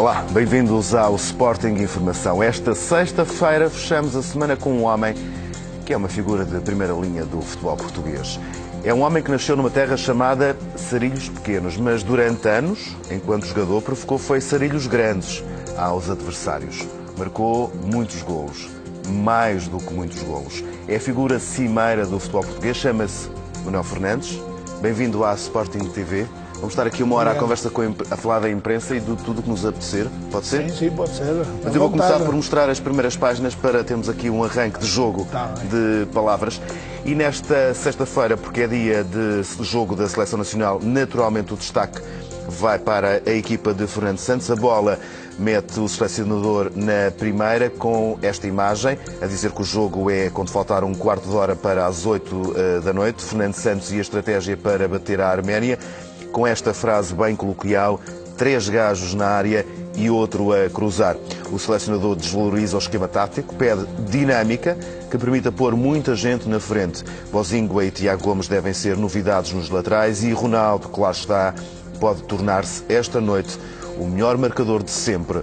Olá, bem-vindos ao Sporting Informação. Esta sexta-feira fechamos a semana com um homem que é uma figura de primeira linha do futebol português. É um homem que nasceu numa terra chamada Sarilhos Pequenos, mas durante anos, enquanto jogador, provocou sarilhos grandes aos adversários. Marcou muitos golos, mais do que muitos golos. É a figura cimeira do futebol português, chama-se Manuel Fernandes. Bem-vindo à Sporting TV. Vamos estar aqui uma hora à conversa a falar da imprensa e de tudo o que nos apetecer. Pode ser? Sim, pode ser. Mas eu vou começar por mostrar as primeiras páginas para termos aqui um arranque de jogo de palavras. E nesta sexta-feira, porque é dia de jogo da Seleção Nacional, naturalmente o destaque vai para a equipa de Fernando Santos. A bola mete o selecionador na primeira com esta imagem, a dizer que o jogo é quando faltar um quarto de hora para as 8 da noite. Fernando Santos e a estratégia para bater a Arménia. Com esta frase bem coloquial, 3 gajos na área e outro a cruzar. O selecionador desvaloriza o esquema tático, pede dinâmica, que permita pôr muita gente na frente. Bozingua e Tiago Gomes devem ser novidades nos laterais e Ronaldo, que lá está, pode tornar-se esta noite o melhor marcador de sempre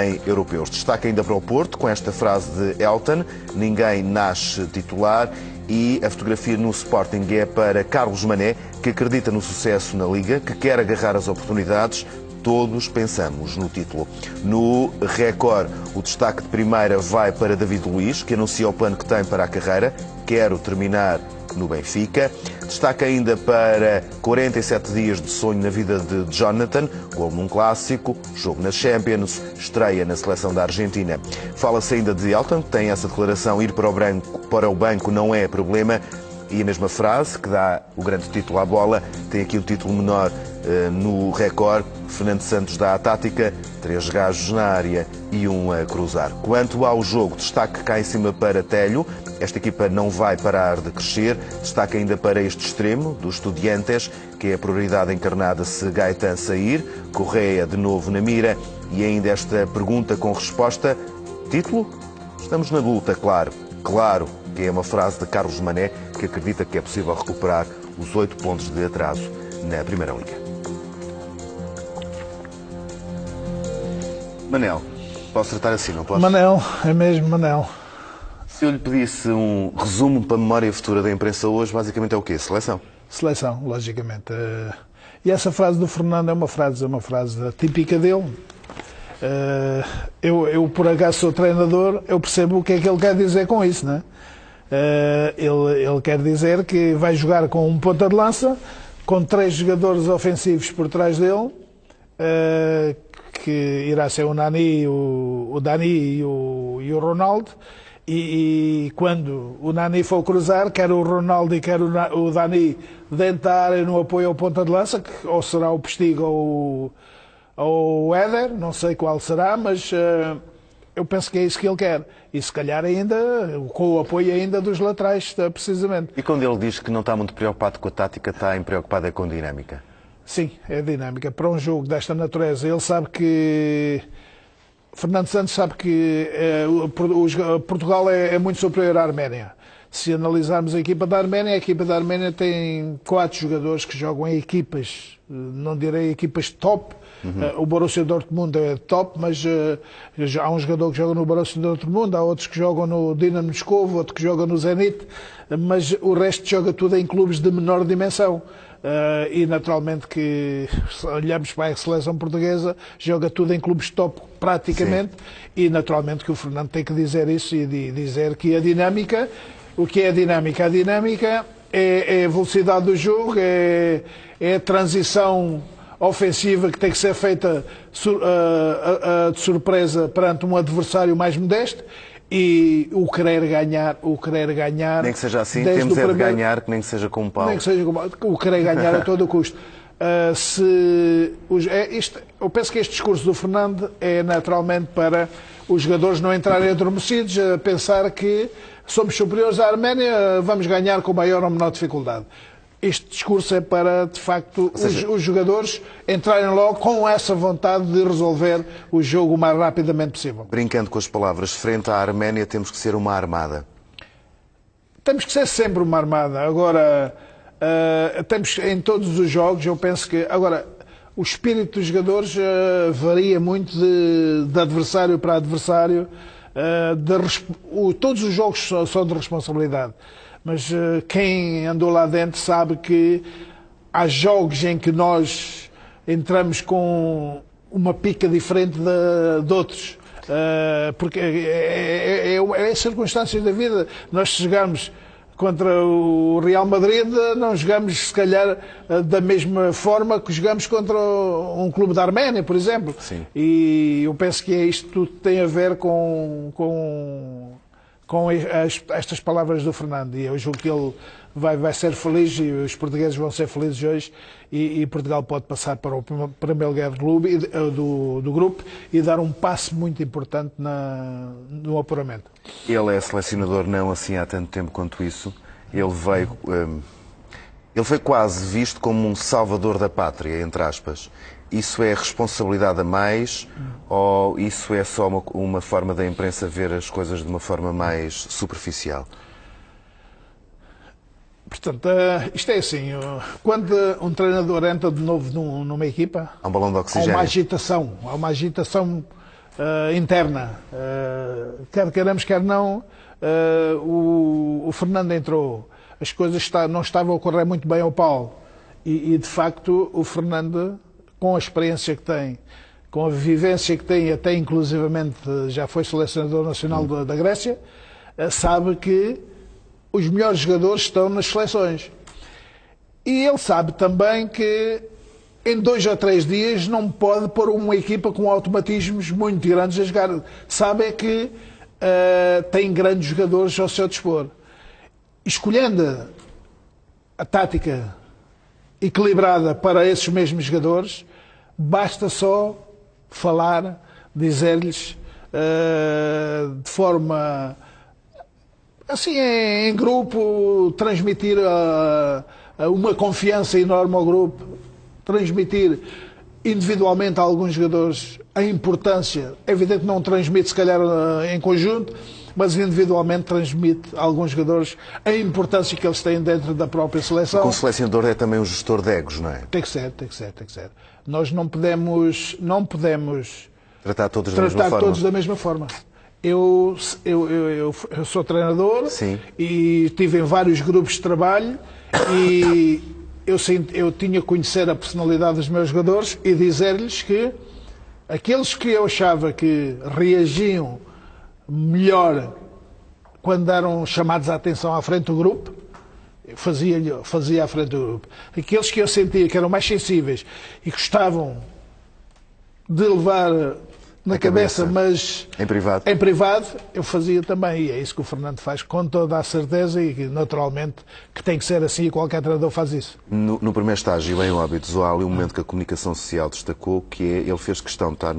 em europeus. Destaque ainda para o Porto, com esta frase de Elton: ninguém nasce titular. E a fotografia no Sporting é para Carlos Mané, que acredita no sucesso na Liga, que quer agarrar as oportunidades. Todos pensamos no título. No Record, o destaque de primeira vai para David Luiz, que anuncia o plano que tem para a carreira. Quero terminar no Benfica. Destaque ainda para 47 dias de sonho na vida de Jonathan, gol num clássico, jogo na Champions, estreia na seleção da Argentina. Fala-se ainda de Elton, que tem essa declaração: ir para o banco não é problema. E a mesma frase, que dá o grande título à bola, tem aqui o título menor no Record. Fernando Santos dá a tática: 3 gajos na área e um a cruzar. Quanto ao jogo, destaque cá em cima para Telho. Esta equipa não vai parar de crescer. Destaque ainda para este extremo, dos Estudiantes, que é a prioridade encarnada se Gaetan sair. Correia de novo na mira. E ainda esta pergunta com resposta: título? Estamos na luta, claro. Claro, que é uma frase de Carlos Mané, que acredita que é possível recuperar os 8 pontos de atraso na Primeira Liga. Manel, posso tratar assim, não posso? Manel, é mesmo Manel. Se eu lhe pedisse um resumo para a memória futura da imprensa hoje, basicamente é o quê? Seleção? Seleção, logicamente. E essa frase do Fernando é uma frase típica dele. Eu por acaso sou treinador, eu percebo o que é que ele quer dizer com isso, não é? Ele quer dizer que vai jogar com um ponta de lança, com 3 jogadores ofensivos por trás dele, que irá ser o Nani, o Dani e o Ronaldo. E quando o Nani for cruzar, quer o Ronaldo e quer o Dani dentro da área no apoio ao ponta de lança, que ou será o Postigo ou o Éder, não sei qual será, mas eu penso que é isso que ele quer. E se calhar ainda, com o apoio ainda dos laterais, precisamente. E quando ele diz que não está muito preocupado com a tática, está preocupado com a dinâmica? Sim, é a dinâmica. Para um jogo desta natureza, ele sabe que... Fernando Santos sabe que Portugal é muito superior à Arménia. Se analisarmos a equipa da Arménia tem 4 jogadores que jogam em equipas, não direi equipas top. O Borussia Dortmund é top, mas há um jogador que joga no Borussia Dortmund, há outros que jogam no Dinamo Moscou, outro que joga no Zenit, mas o resto joga tudo em clubes de menor dimensão. E naturalmente que, se olhamos para a seleção portuguesa, joga tudo em clubes top praticamente. Sim. E naturalmente que o Fernando tem que dizer isso e dizer que a dinâmica, o que é a dinâmica? A dinâmica é a velocidade do jogo, é a transição ofensiva que tem que ser feita de surpresa perante um adversário mais modesto. E o querer ganhar... Nem que seja assim, temos de ganhar, que nem que seja com um pau. Nem que seja o querer ganhar a todo o custo. Eu penso que este discurso do Fernando é naturalmente para os jogadores não entrarem adormecidos, a pensar que somos superiores à Arménia, vamos ganhar com maior ou menor dificuldade. Este discurso é para, de facto, os jogadores entrarem logo com essa vontade de resolver o jogo o mais rapidamente possível. Brincando com as palavras, frente à Arménia temos que ser uma armada. Temos que ser sempre uma armada. Agora, temos em todos os jogos, eu penso que... Agora, o espírito dos jogadores varia muito de adversário para adversário. Todos os jogos são de responsabilidade, mas quem andou lá dentro sabe que há jogos em que nós entramos com uma pica diferente de outros. Porque é circunstâncias da vida. Nós, se jogarmos contra o Real Madrid, não jogamos, se calhar, da mesma forma que jogamos contra um clube da Arménia, por exemplo. Sim. E eu penso que isto tudo tem a ver com estas palavras do Fernando. E eu julgo que ele vai ser feliz, e os portugueses vão ser felizes hoje, e Portugal pode passar para o primeiro lugar do grupo e dar um passo muito importante no apuramento. Ele é selecionador não assim há tanto tempo quanto isso. Ele foi quase visto como um salvador da pátria, entre aspas. Isso é responsabilidade a mais ou isso é só uma forma da imprensa ver as coisas de uma forma mais superficial? Portanto, isto é assim, quando um treinador entra de novo numa equipa, há um balão de oxigênio. Há uma agitação interna. Quer queiramos, quer não, o Fernando entrou, as coisas não estavam a correr muito bem ao Paulo. E de facto, o Fernando, com a experiência que tem, com a vivência que tem, até inclusivamente já foi selecionador nacional da Grécia, sabe que os melhores jogadores estão nas seleções. E ele sabe também que em 2 ou 3 dias não pode pôr uma equipa com automatismos muito grandes a jogar. Sabe que tem grandes jogadores ao seu dispor. Escolhendo a tática equilibrada para esses mesmos jogadores, basta só falar, dizer-lhes de forma assim, em grupo, transmitir uma confiança enorme ao grupo, transmitir individualmente a alguns jogadores a importância. É evidente que não transmite, se calhar, em conjunto, mas individualmente transmite a alguns jogadores a importância que eles têm dentro da própria seleção. Porque um selecionador é também um gestor de egos, não é? Tem que ser. Nós não podemos tratar todos da mesma forma. Eu sou treinador. Sim. E estive em vários grupos de trabalho e eu tinha que conhecer a personalidade dos meus jogadores e dizer-lhes que aqueles que eu achava que reagiam melhor quando eram chamados a atenção à frente do grupo, fazia à frente do grupo. Aqueles que eu sentia que eram mais sensíveis e gostavam de levar na cabeça, mas em privado, eu fazia também. E é isso que o Fernando faz com toda a certeza e naturalmente que tem que ser assim e qualquer treinador faz isso. No primeiro estágio, em Óbidos, há ali um momento que a comunicação social destacou, que é, ele fez questão de estar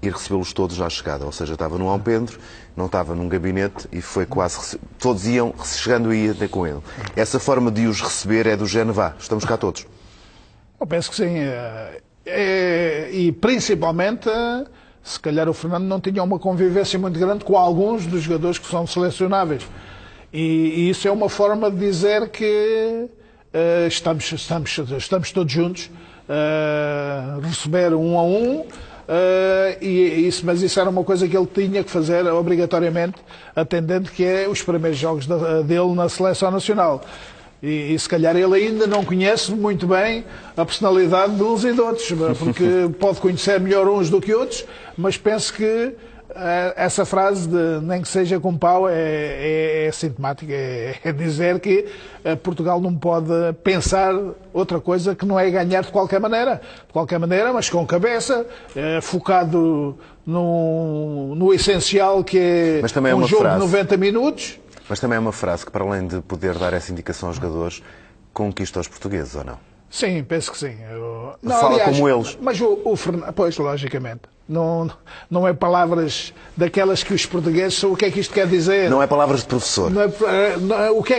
ir recebê-los todos à chegada. Ou seja, estava no Alpendre, não estava num gabinete e foi quase... Todos iam chegando e ia até com ele. Essa forma de os receber é do género, vá, estamos cá todos. Eu penso que sim. E principalmente... Se calhar o Fernando não tinha uma convivência muito grande com alguns dos jogadores que são selecionáveis. E isso é uma forma de dizer que estamos todos juntos, receber 1 a 1, mas isso era uma coisa que ele tinha que fazer obrigatoriamente, atendendo que é os primeiros jogos dele na Seleção Nacional. E se calhar ele ainda não conhece muito bem a personalidade de uns e de outros, porque pode conhecer melhor uns do que outros, mas penso que essa frase de nem que seja com pau é sintomática, é dizer que Portugal não pode pensar outra coisa que não é ganhar de qualquer maneira, mas com cabeça, focado no essencial que é um jogo de 90 minutos. Mas também é uma frase que, para além de poder dar essa indicação aos jogadores, conquista os portugueses, ou não? Sim, penso que sim. Fala como eles. Mas o Fernando, pois, logicamente, não é palavras daquelas que os portugueses... O que é que isto quer dizer? Não é palavras de professor. O que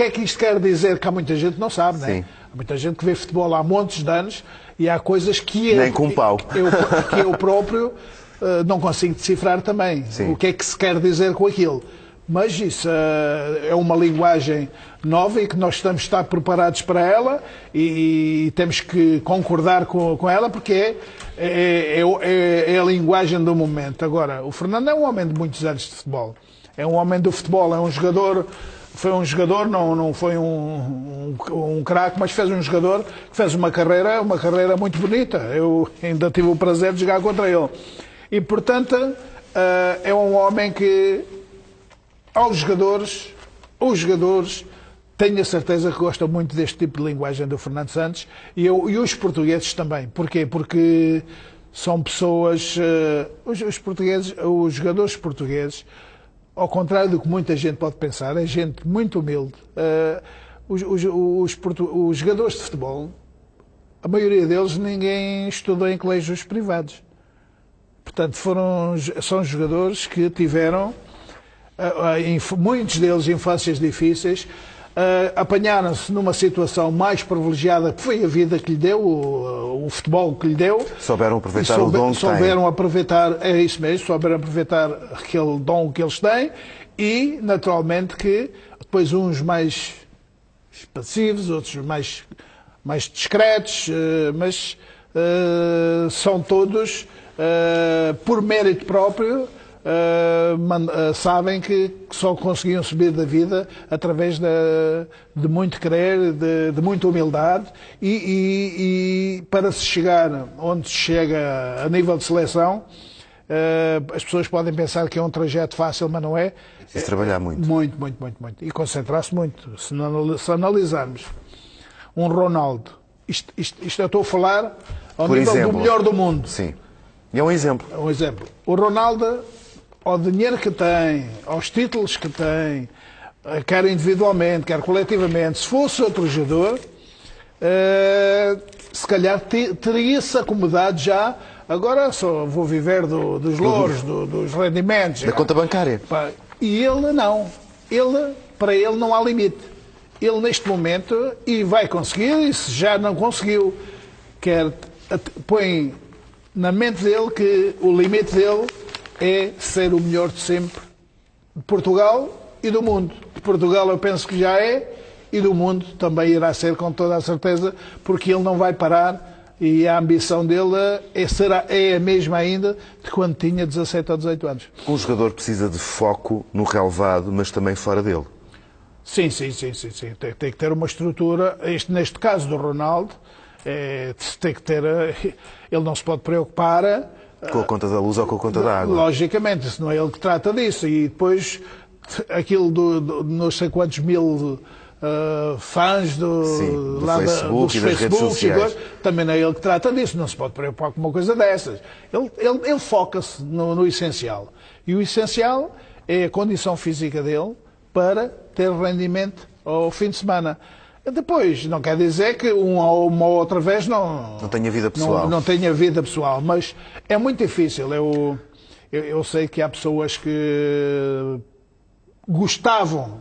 é que isto quer dizer? Que há muita gente que não sabe, não é? Sim. Há muita gente que vê futebol há montes de anos e há coisas que nem com pau. eu próprio não consigo decifrar também. Sim. O que é que se quer dizer com aquilo? mas isso é uma linguagem nova e que nós estamos a estar preparados para ela e temos que concordar com ela porque é a linguagem do momento. Agora, o Fernando é um homem de muitos anos de futebol. É um homem do futebol, é um jogador... Foi um jogador, não foi um craque, mas fez um jogador que fez uma carreira muito bonita. Eu ainda tive o prazer de jogar contra ele. E, portanto, é um homem que, os jogadores, tenho a certeza que gostam muito deste tipo de linguagem do Fernando Santos e os portugueses também. Porquê? Porque são pessoas, os jogadores portugueses, ao contrário do que muita gente pode pensar, é gente muito humilde. Os jogadores de futebol, a maioria deles, ninguém estudou em colégios privados. Portanto, são jogadores que tiveram, muitos deles, infâncias difíceis, apanharam-se numa situação mais privilegiada que foi a vida que lhe deu, o futebol que lhe deu. Souberam aproveitar o dom que têm. Souberam aproveitar, é isso mesmo, souberam aproveitar aquele dom que eles têm e, naturalmente, que depois uns mais passivos, outros mais discretos, mas são todos, por mérito próprio, sabem que só conseguiam subir da vida através de muito querer, de muita humildade e para se chegar onde se chega a nível de seleção, as pessoas podem pensar que é um trajeto fácil, mas não é. É preciso trabalhar muito. Muito. E concentrar-se muito. Se analisarmos um Ronaldo, isto eu estou a falar ao nível do melhor do mundo. Sim. E é um exemplo. É um exemplo. O Ronaldo, ao dinheiro que tem, aos títulos que tem, quer individualmente, quer coletivamente, se fosse outro jogador, se calhar teria-se acomodado já. Agora só vou viver dos louros, dos rendimentos. Da conta bancária. E ele não. Para ele não há limite. Ele neste momento, e vai conseguir, e se já não conseguiu, põe na mente dele que o limite dele é ser o melhor de sempre de Portugal e do mundo. De Portugal eu penso que já é e do mundo também irá ser com toda a certeza, porque ele não vai parar e a ambição dele é a mesma ainda de quando tinha 17 ou 18 anos. Um jogador precisa de foco no relevado, mas também fora dele. Sim. Tem que ter uma estrutura. Neste caso do Ronaldo, tem que ter. Ele não se pode preocupar com a conta da luz ou com a conta da água. Logicamente, isso não é ele que trata disso. E depois, aquilo não sei quantos mil fãs do Facebook e das redes sociais. Também não é ele que trata disso. Não se pode preocupar com uma coisa dessas. Ele foca-se no essencial. E o essencial é a condição física dele para ter rendimento ao fim de semana. Depois, não quer dizer que uma ou outra vez não tenha vida pessoal. Não tenha vida pessoal, mas é muito difícil. Eu sei que há pessoas que gostavam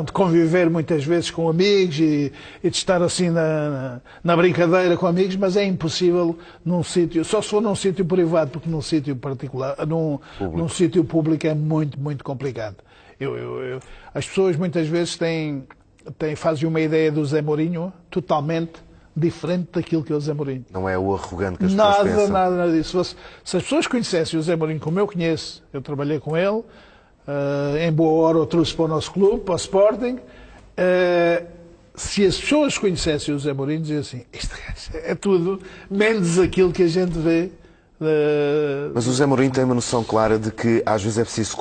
de conviver muitas vezes com amigos e de estar assim na brincadeira com amigos, mas é impossível num sítio, só se for num sítio privado, porque num sítio particular, num sítio público é muito, muito complicado. As pessoas muitas vezes fazem uma ideia do Zé Mourinho totalmente diferente daquilo que é o Zé Mourinho. Não é o arrogante que as pessoas pensam. Nada disso. Se as pessoas conhecessem o Zé Mourinho como eu conheço, eu trabalhei com ele, em boa hora eu trouxe para o nosso clube, para o Sporting, se as pessoas conhecessem o Zé Mourinho, diziam assim, isto é tudo menos aquilo que a gente vê. Mas o Zé Mourinho tem uma noção clara de que às vezes é preciso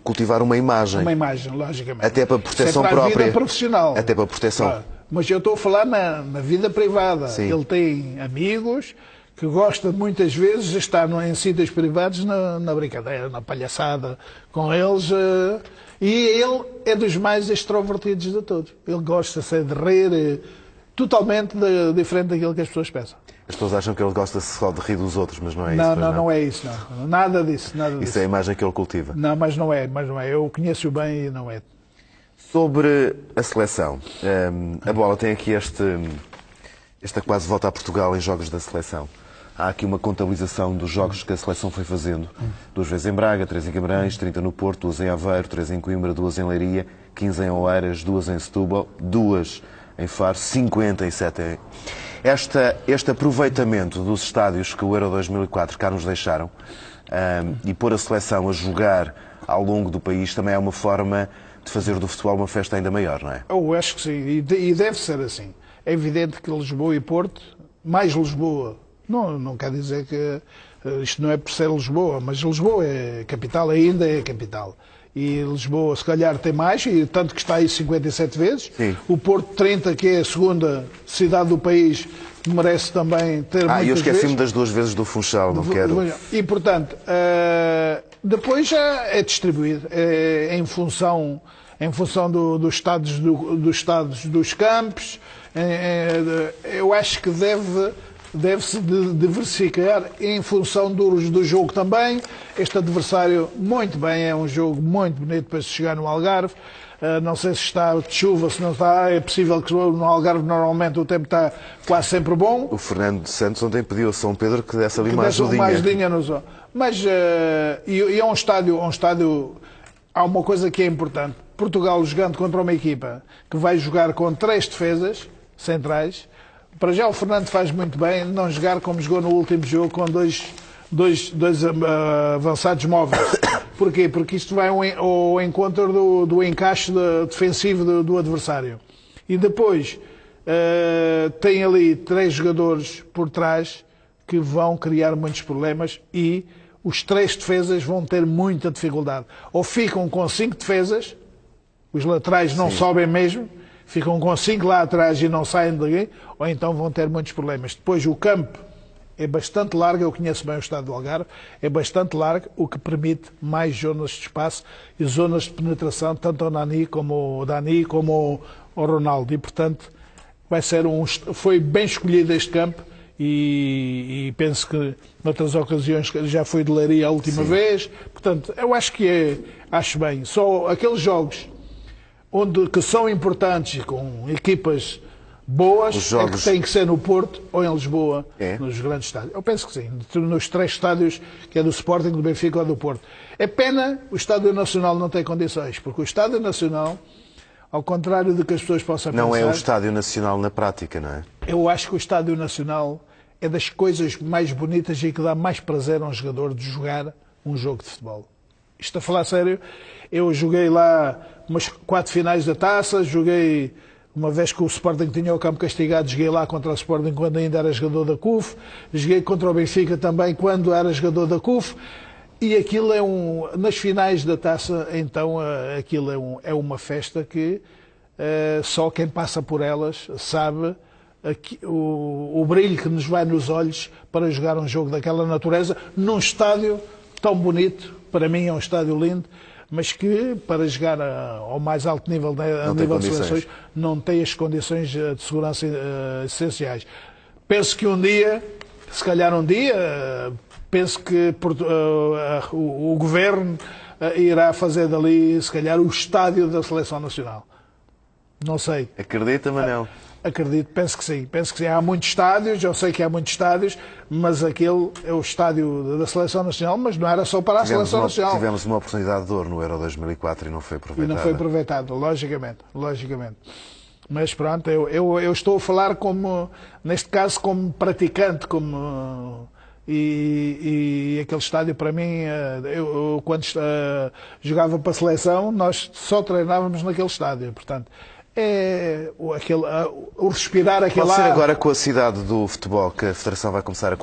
cultivar uma imagem. Uma imagem, logicamente. Até para proteção para própria. A vida profissional. Até para proteção. Claro. Mas eu estou a falar na vida privada. Sim. Ele tem amigos que gosta muitas vezes de estar em sítios privados na brincadeira, na palhaçada com eles. E ele é dos mais extrovertidos de todos. Ele gosta de rir, totalmente diferente daquilo que as pessoas pensam. As pessoas acham que ele gosta só de rir dos outros, mas não é isso. Não é isso. Não. Nada disso. Isso é a imagem que ele cultiva. Não, mas não é. Eu conheço-o bem e não é. Sobre a seleção, a Bola tem aqui esta quase volta a Portugal em jogos da seleção. há aqui uma contabilização dos jogos que a seleção foi fazendo. 2 vezes em Braga, 3 em Guimarães, 30 no Porto, 2 em Aveiro, 3 em Coimbra, 2 em Leiria, 15 em Oeiras, 2 em Setúbal, 2 em Faro, 57 em... Este aproveitamento dos estádios que o Euro 2004 cá nos deixaram e pôr a seleção a jogar ao longo do país também é uma forma de fazer do futebol uma festa ainda maior, não é? Eu acho que sim, e deve ser assim. É evidente que Lisboa e Porto, mais Lisboa, não quer dizer que isto não é por ser Lisboa, mas Lisboa é capital, ainda é capital. E Lisboa, se calhar, tem mais, e tanto que está aí 57 vezes. Sim. O Porto 30, que é a segunda cidade do país, merece também ter muitas vezes. Eu esqueci-me das 2 vezes do Funchal, não quero... E, portanto, depois já é distribuído em função dos estados dos campos. Eu acho que deve-se diversificar em função do jogo também. Este adversário, muito bem, é um jogo muito bonito para se chegar no Algarve. Não sei se está de chuva, se não está. É possível que no Algarve normalmente o tempo está quase sempre bom. O Fernando Santos ontem pediu a São Pedro que desse ali uma ajudinha. Mas é um estádio... Há uma coisa que é importante. Portugal jogando contra uma equipa que vai jogar com 3 defesas centrais. Para já o Fernando faz muito bem não jogar como jogou no último jogo com dois avançados móveis. Porquê? Porque isto vai ao encontro do encaixe defensivo do adversário. E depois tem ali 3 jogadores por trás que vão criar muitos problemas e os 3 defesas vão ter muita dificuldade. Ou ficam com 5 defesas, os laterais não sobem mesmo, ficam com 5 lá atrás e não saem de ninguém, ou então vão ter muitos problemas. Depois o campo é bastante largo, eu conheço bem o estado do Algarve, é bastante largo, o que permite mais zonas de espaço e zonas de penetração, tanto ao Dani como ao Ronaldo. E, portanto, foi bem escolhido este campo e penso que noutras ocasiões já foi de Leiria a última vez. Portanto, eu acho bem. Só aqueles jogos que são importantes, com equipas boas, é que têm que ser no Porto ou em Lisboa, nos grandes estádios. Eu penso que sim, nos 3 estádios, que é do Sporting, do Benfica ou do Porto. É pena o Estádio Nacional não ter condições, porque o Estádio Nacional, ao contrário do que as pessoas possam pensar... Não é o Estádio Nacional na prática, não é? Eu acho que o Estádio Nacional é das coisas mais bonitas e que dá mais prazer a um jogador de jogar um jogo de futebol. Isto a falar sério, eu joguei lá umas 4 finais da taça, joguei uma vez que o Sporting tinha o campo castigado, joguei lá contra o Sporting quando ainda era jogador da CUF, joguei contra o Benfica também quando era jogador da CUF, e aquilo nas finais da taça, então aquilo é uma festa que só quem passa por elas sabe o brilho que nos vai nos olhos para jogar um jogo daquela natureza num estádio tão bonito. Para mim é um estádio lindo, mas que para jogar ao mais alto nível, a nível de seleções, não tem as condições de segurança essenciais. Penso que se calhar um dia, penso que o Governo irá fazer dali, se calhar, o estádio da Seleção Nacional. Não sei. Acredita, Manel? Acredito, penso que sim. Há muitos estádios, eu sei que há muitos estádios, mas aquele é o estádio da Seleção Nacional, mas não era só para a Seleção Nacional. Tivemos uma oportunidade de ouro no Euro 2004 e não foi aproveitada. E não foi aproveitado, logicamente. Mas pronto, eu estou a falar neste caso, como praticante, e aquele estádio para mim, eu quando jogava para a seleção, nós só treinávamos naquele estádio, portanto... o respirar aquele ar... Pode ser agora com a cidade do futebol que a Federação vai começar a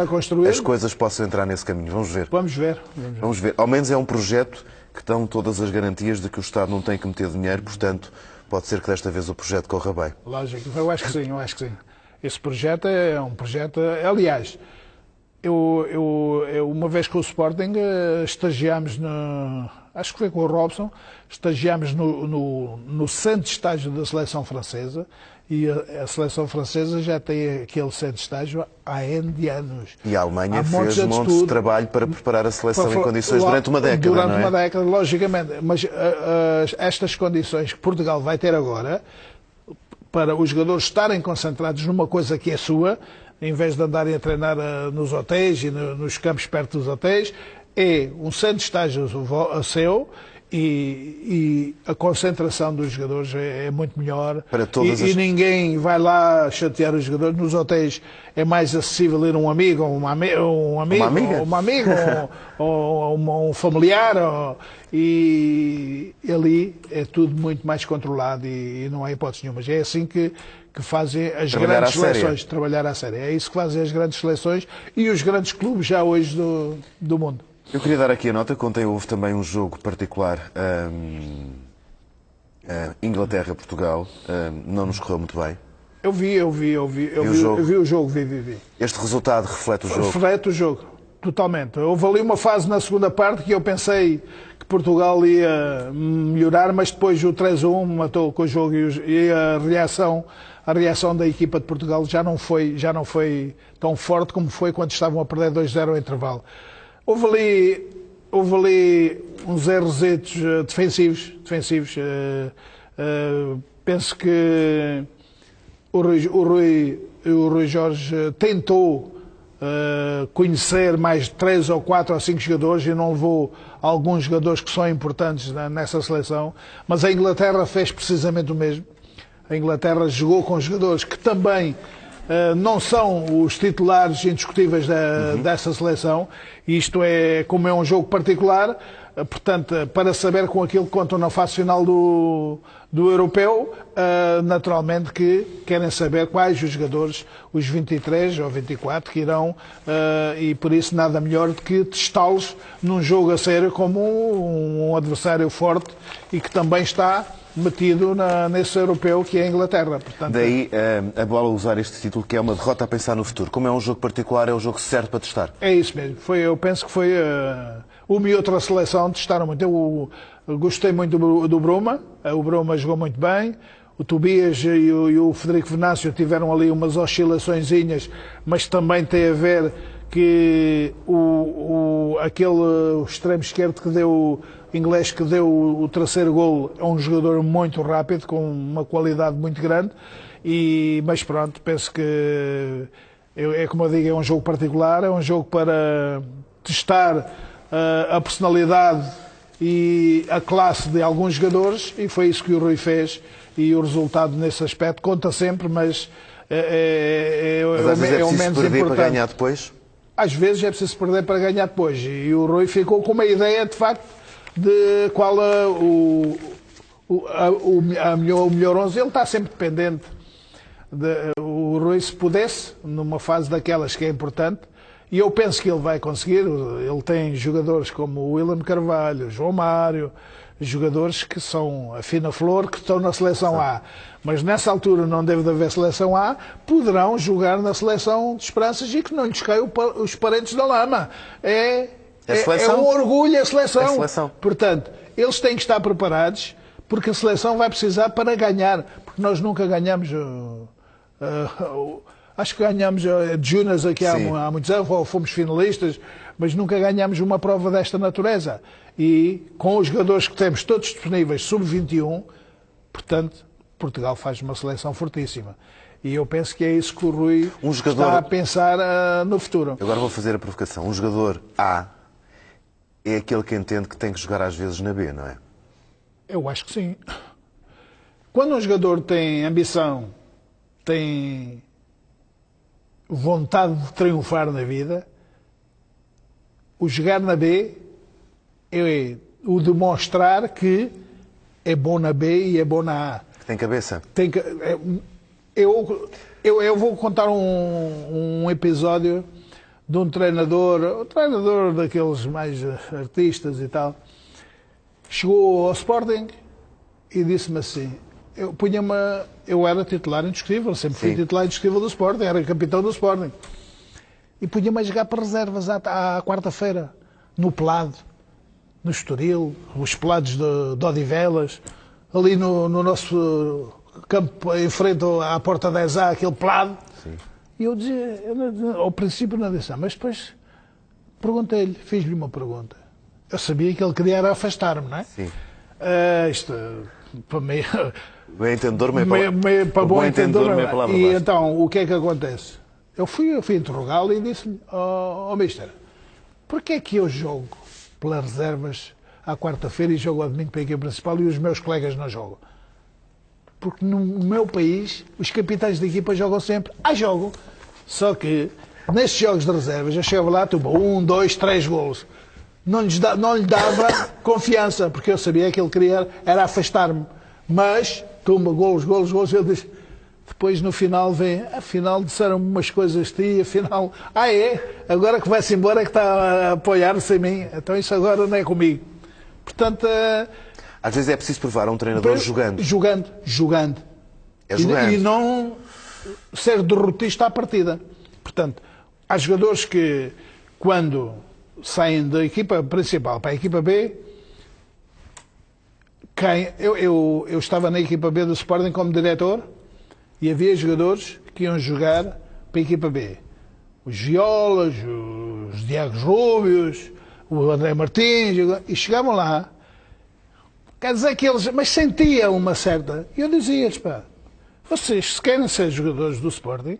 construir as coisas possam entrar nesse caminho. Vamos ver. Vamos ver. Ao menos é um projeto que dão todas as garantias de que o Estado não tem que meter dinheiro, portanto, pode ser que desta vez o projeto corra bem. Lógico, eu acho que sim. Esse projeto é um projeto... Aliás, uma vez com o Sporting, estagiámos acho que foi com o Robson, estagiámos no centro de estágio da seleção francesa e a seleção francesa já tem aquele centro de estágio há N anos. E a Alemanha fez um monte de trabalho para preparar a seleção em condições durante uma década, não é? Durante uma década, logicamente. Mas estas condições que Portugal vai ter agora, para os jogadores estarem concentrados numa coisa que é sua, em vez de andarem a treinar nos hotéis e nos campos perto dos hotéis, é um centro de estágios seu e a concentração dos jogadores é muito melhor. Para todas e ninguém vai lá chatear os jogadores. Nos hotéis é mais acessível ir um amigo, ou uma amiga, ou um familiar, e ali é tudo muito mais controlado e não há hipótese nenhuma. É assim que fazem as grandes seleções, trabalhar à série. É isso que fazem as grandes seleções e os grandes clubes já hoje do mundo. Eu queria dar aqui a nota que ontem houve também um jogo particular, Inglaterra-Portugal, não nos correu muito bem. Eu vi o jogo, vi. Este resultado reflete o jogo? Reflete o jogo, totalmente. Houve ali uma fase na segunda parte que eu pensei que Portugal ia melhorar, mas depois o 3-1 matou com o jogo e a reação da equipa de Portugal já não foi tão forte como foi quando estavam a perder 2-0 ao intervalo. Houve ali uns erros defensivos. Penso que o Rui Jorge tentou conhecer mais 3 ou 4 ou 5 jogadores e não levou alguns jogadores que são importantes nessa seleção, mas a Inglaterra fez precisamente o mesmo. A Inglaterra jogou com jogadores que também não são os titulares indiscutíveis dessa seleção. Isto é, como é um jogo particular, portanto, para saber com aquilo que contam na fase final do Europeu, naturalmente que querem saber quais os jogadores, os 23 ou 24, que irão, e por isso nada melhor do que testá-los num jogo a sério como um adversário forte e que também está metido nesse europeu que é a Inglaterra. Portanto, daí a bola usar este título, que é uma derrota a pensar no futuro. Como é um jogo particular, é um jogo certo para testar. É isso mesmo. Eu penso que foi uma e outra seleção testaram muito. Eu gostei muito do Bruma. O Bruma jogou muito bem. O Tobias e o Frederico Venâncio tiveram ali umas oscilaçõezinhas, mas também tem a ver que aquele extremo esquerdo que deu inglês que deu o terceiro golo é um jogador muito rápido, com uma qualidade muito grande, mas pronto, penso que é como eu digo, é um jogo particular, é um jogo para testar a personalidade e a classe de alguns jogadores, e foi isso que o Rui fez, e o resultado nesse aspecto conta sempre, mas é o menos importante. Para ganhar depois? Às vezes é preciso perder para ganhar depois, e o Rui ficou com uma ideia, de facto, de qual o melhor 11. Ele está sempre dependente. O Rui, se pudesse, numa fase daquelas que é importante, e eu penso que ele vai conseguir, ele tem jogadores como o William Carvalho, João Mário, jogadores que são a fina flor, que estão na seleção A. Mas nessa altura não deve haver seleção A, poderão jogar na seleção de esperanças e que não lhes caiam os parentes da lama. É um orgulho a seleção. Portanto, eles têm que estar preparados, porque a seleção vai precisar para ganhar. Porque nós nunca ganhamos. Acho que ganhamos Juniors aqui há muitos anos, ou fomos finalistas, mas nunca ganhamos uma prova desta natureza. E com os jogadores que temos todos disponíveis, sub-21, portanto, Portugal faz uma seleção fortíssima. E eu penso que é isso que o Rui está a pensar no futuro. Agora vou fazer a provocação. Um jogador A é aquele que entende que tem que jogar às vezes na B, não é? Eu acho que sim. Quando um jogador tem ambição, tem vontade de triunfar na vida, o jogar na B é o demonstrar que é bom na B e é bom na A. Tem cabeça. Eu vou contar um episódio de um treinador daqueles mais artistas e tal, chegou ao Sporting e disse-me assim, eu era titular indiscutível, sempre fui titular indiscutível do Sporting, era capitão do Sporting, e punha-me a jogar para reservas à quarta-feira, no Pelado, no Estoril, os Pelados de Odivelas, ali no nosso campo, em frente à porta 10A, aquele Pelado. Sim. E eu dizia, ao princípio não disse, mas depois perguntei-lhe, fiz-lhe uma pergunta. Eu sabia que ele queria era afastar-me, não é? Sim. Isto, para mim... Bem entendedor, meia para bom entendedor, meia palavra E basta. então, o que é que acontece? Eu fui interrogá-lo e disse-lhe, mister, porquê é que eu jogo pelas reservas à quarta-feira e jogo ao domingo para a equipa principal e os meus colegas não jogam? Porque no meu país, os capitães da equipa jogam sempre. Jogam. Só que, nestes jogos de reservas, eu chegava lá, 1, 2, 3 golos. Não lhe dava confiança, porque eu sabia que ele queria era afastar-me. Mas, golos. Ele disse, depois no final afinal disseram-me umas coisas de ti, afinal, agora que vai-se embora é que está a apoiar-se em mim. Então isso agora não é comigo. Portanto... Às vezes é preciso provar a um treinador jogando. Jogando. É jogando. E não ser derrotista à partida. Portanto, há jogadores que, quando saem da equipa principal para a equipa B, eu estava na equipa B do Sporting como diretor e havia jogadores que iam jogar para a equipa B. Os Violas, os Diagos Rúbios, o André Martins, e chegavam lá. Quer dizer que eles... Mas sentiam uma certa... Eu dizia-lhes, vocês, se querem ser jogadores do Sporting,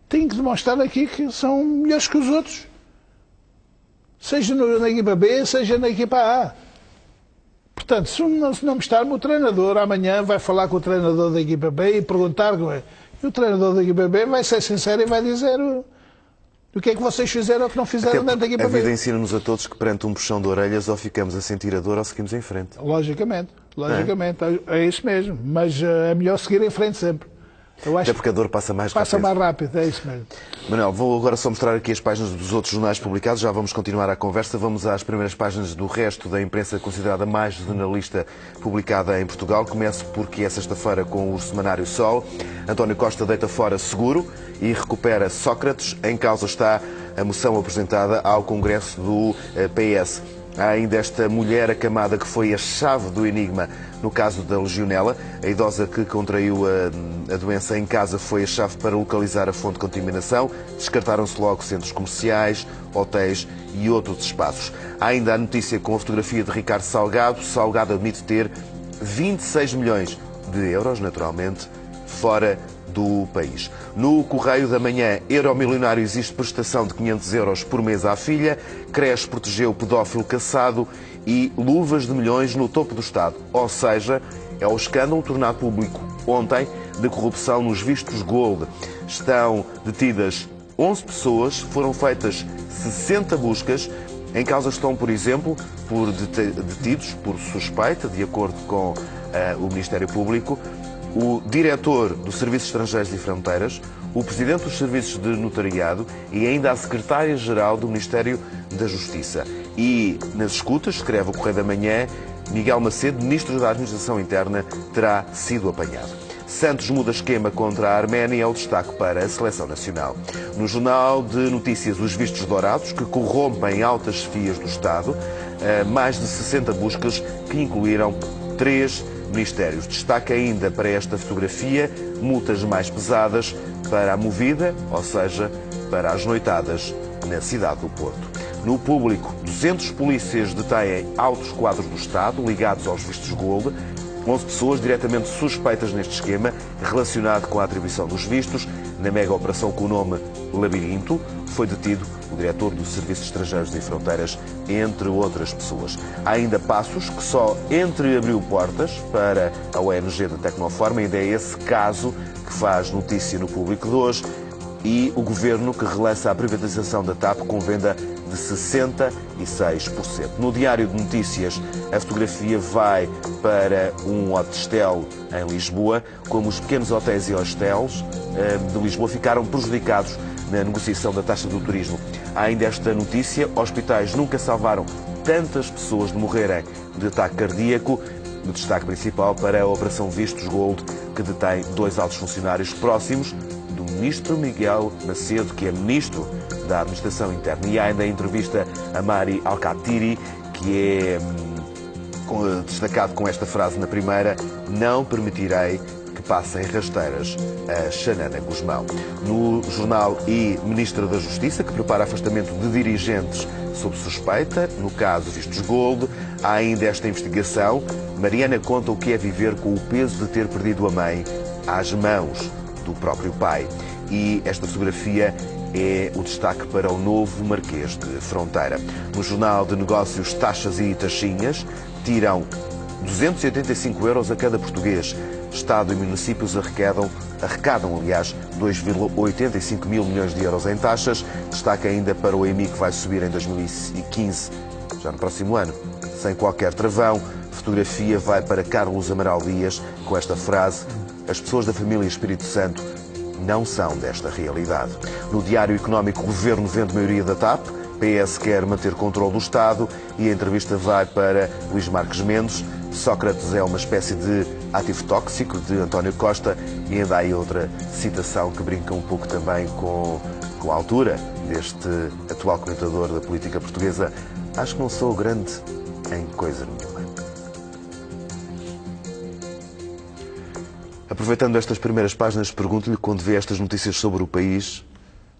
têm que demonstrar aqui que são melhores que os outros. Seja na equipa B, seja na equipa A. Portanto, se não estar, o treinador amanhã vai falar com o treinador da equipa B e perguntar... E o treinador da equipa B vai ser sincero e vai dizer... O que é que vocês fizeram ou que não fizeram dentro da equipa B? A vida ensina-nos a todos que perante um puxão de orelhas ou ficamos a sentir a dor ou seguimos em frente. Logicamente. É isso mesmo. Mas é melhor seguir em frente sempre. Até porque a dor passa mais rápido. Passa mais rápido, é isso mesmo. Manuel, vou agora só mostrar aqui as páginas dos outros jornais publicados, já vamos continuar a conversa. Vamos às primeiras páginas do resto da imprensa considerada mais jornalista publicada em Portugal. Começo porque é sexta-feira com o semanário Sol. António Costa deita fora Seguro e recupera Sócrates. Em causa está a moção apresentada ao Congresso do PS. Há ainda esta mulher acamada que foi a chave do enigma no caso da legionela. A idosa que contraiu a doença em casa foi a chave para localizar a fonte de contaminação. Descartaram-se logo centros comerciais, hotéis e outros espaços. Há ainda a notícia com a fotografia de Ricardo Salgado. Salgado admite ter 26 milhões de euros, naturalmente, fora do país. No Correio da Manhã, Euromilionário existe prestação de 500 euros por mês à filha, Cresce protegeu pedófilo caçado e luvas de milhões no topo do Estado. Ou seja, é o escândalo tornado público ontem de corrupção nos vistos Gold. Estão detidas 11 pessoas, foram feitas 60 buscas. Em causa estão, por exemplo, detidos por suspeita, de acordo com o Ministério Público, o diretor dos Serviços Estrangeiros e Fronteiras, o presidente dos Serviços de Notariado e ainda a secretária-geral do Ministério da Justiça. E nas escutas, escreve o Correio da Manhã, Miguel Macedo, ministro da Administração Interna, terá sido apanhado. Santos muda esquema contra a Arménia, é o destaque para a Seleção Nacional. No Jornal de Notícias, os vistos dourados, que corrompem altas chefias do Estado, mais de 60 buscas que incluíram 3 ministérios. Destaca ainda para esta fotografia multas mais pesadas para a Movida, ou seja, para as noitadas na cidade do Porto. No Público, 200 polícias detêm altos quadros do Estado ligados aos vistos Gold, 11 pessoas diretamente suspeitas neste esquema relacionado com a atribuição dos vistos. Na mega operação com o nome Labirinto, foi detido o diretor dos Serviços Estrangeiros e Fronteiras, entre outras pessoas. Há ainda Passos, que só entreabriu portas para a ONG da Tecnoforma, ainda é esse caso que faz notícia no Público de hoje, e o Governo que relança a privatização da TAP com venda de 66%. No Diário de Notícias, a fotografia vai para um hotel em Lisboa, como os pequenos hotéis e hostels de Lisboa ficaram prejudicados na negociação da taxa do turismo. Há ainda esta notícia, hospitais nunca salvaram tantas pessoas de morrerem de ataque cardíaco. O destaque principal para a Operação Vistos Gold, que detém 2 altos funcionários próximos do ministro Miguel Macedo, que é ministro da Administração Interna. E há ainda a entrevista a Mari Alcatiri, que é destacado com esta frase na primeira: não permitirei que passem rasteiras a Xanana Guzmão. No jornal e Ministra da Justiça, que prepara afastamento de dirigentes sob suspeita, no caso Vistos Gold. Há ainda esta investigação. Mariana conta o que é viver com o peso de ter perdido a mãe às mãos do próprio pai. e esta fotografia é o destaque para o novo Marquês de Fronteira. No Jornal de Negócios Taxas e Taxinhas, tiram 285 euros a cada português. Estado e municípios arrecadam, 2,85 mil milhões de euros em taxas. Destaque ainda para o IMI, que vai subir em 2015, já no próximo ano, sem qualquer travão. Fotografia vai para Carlos Amaral Dias, com esta frase: as pessoas da família Espírito Santo não são desta realidade. No Diário Económico, o Governo vende maioria da TAP, PS quer manter controle do Estado, e a entrevista vai para Luís Marques Mendes. Sócrates é uma espécie de ativo tóxico, de António Costa, e ainda há aí outra citação que brinca um pouco também com a altura deste atual comentador da política portuguesa: acho que não sou grande em coisa nenhuma. Aproveitando estas primeiras páginas, pergunto-lhe, quando vê estas notícias sobre o país,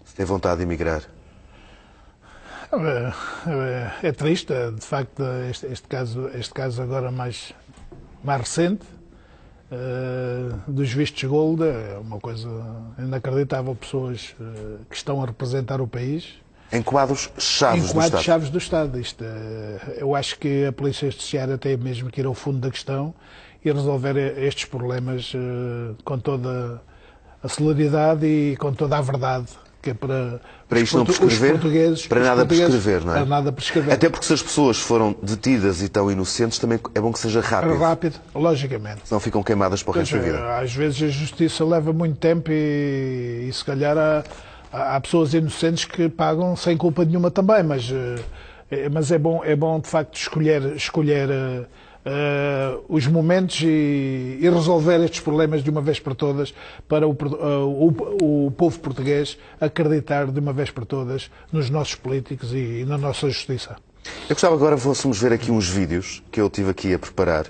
se tem vontade de emigrar? É triste, de facto, este caso agora mais recente, dos vistos gold, é uma coisa inacreditável. Pessoas que estão a representar o país em quadros chaves do Estado. Eu acho que a Polícia Judiciária tem mesmo que ir ao fundo da questão e resolver estes problemas com toda a celeridade e com toda a verdade. Que é para isto não prescrever, para nada prescrever, não é? Para nada prescrever. Até porque se as pessoas foram detidas e estão inocentes, também é bom que seja rápido. Rápido, logicamente. Senão ficam queimadas para o resto da vida. Às vezes a justiça leva muito tempo e se calhar há pessoas inocentes que pagam sem culpa nenhuma também, mas é bom de facto escolher os momentos e resolver estes problemas de uma vez por todas, para o povo português acreditar de uma vez por todas nos nossos políticos e na nossa justiça. Eu gostava agora fôssemos ver aqui uns vídeos que eu tive aqui a preparar.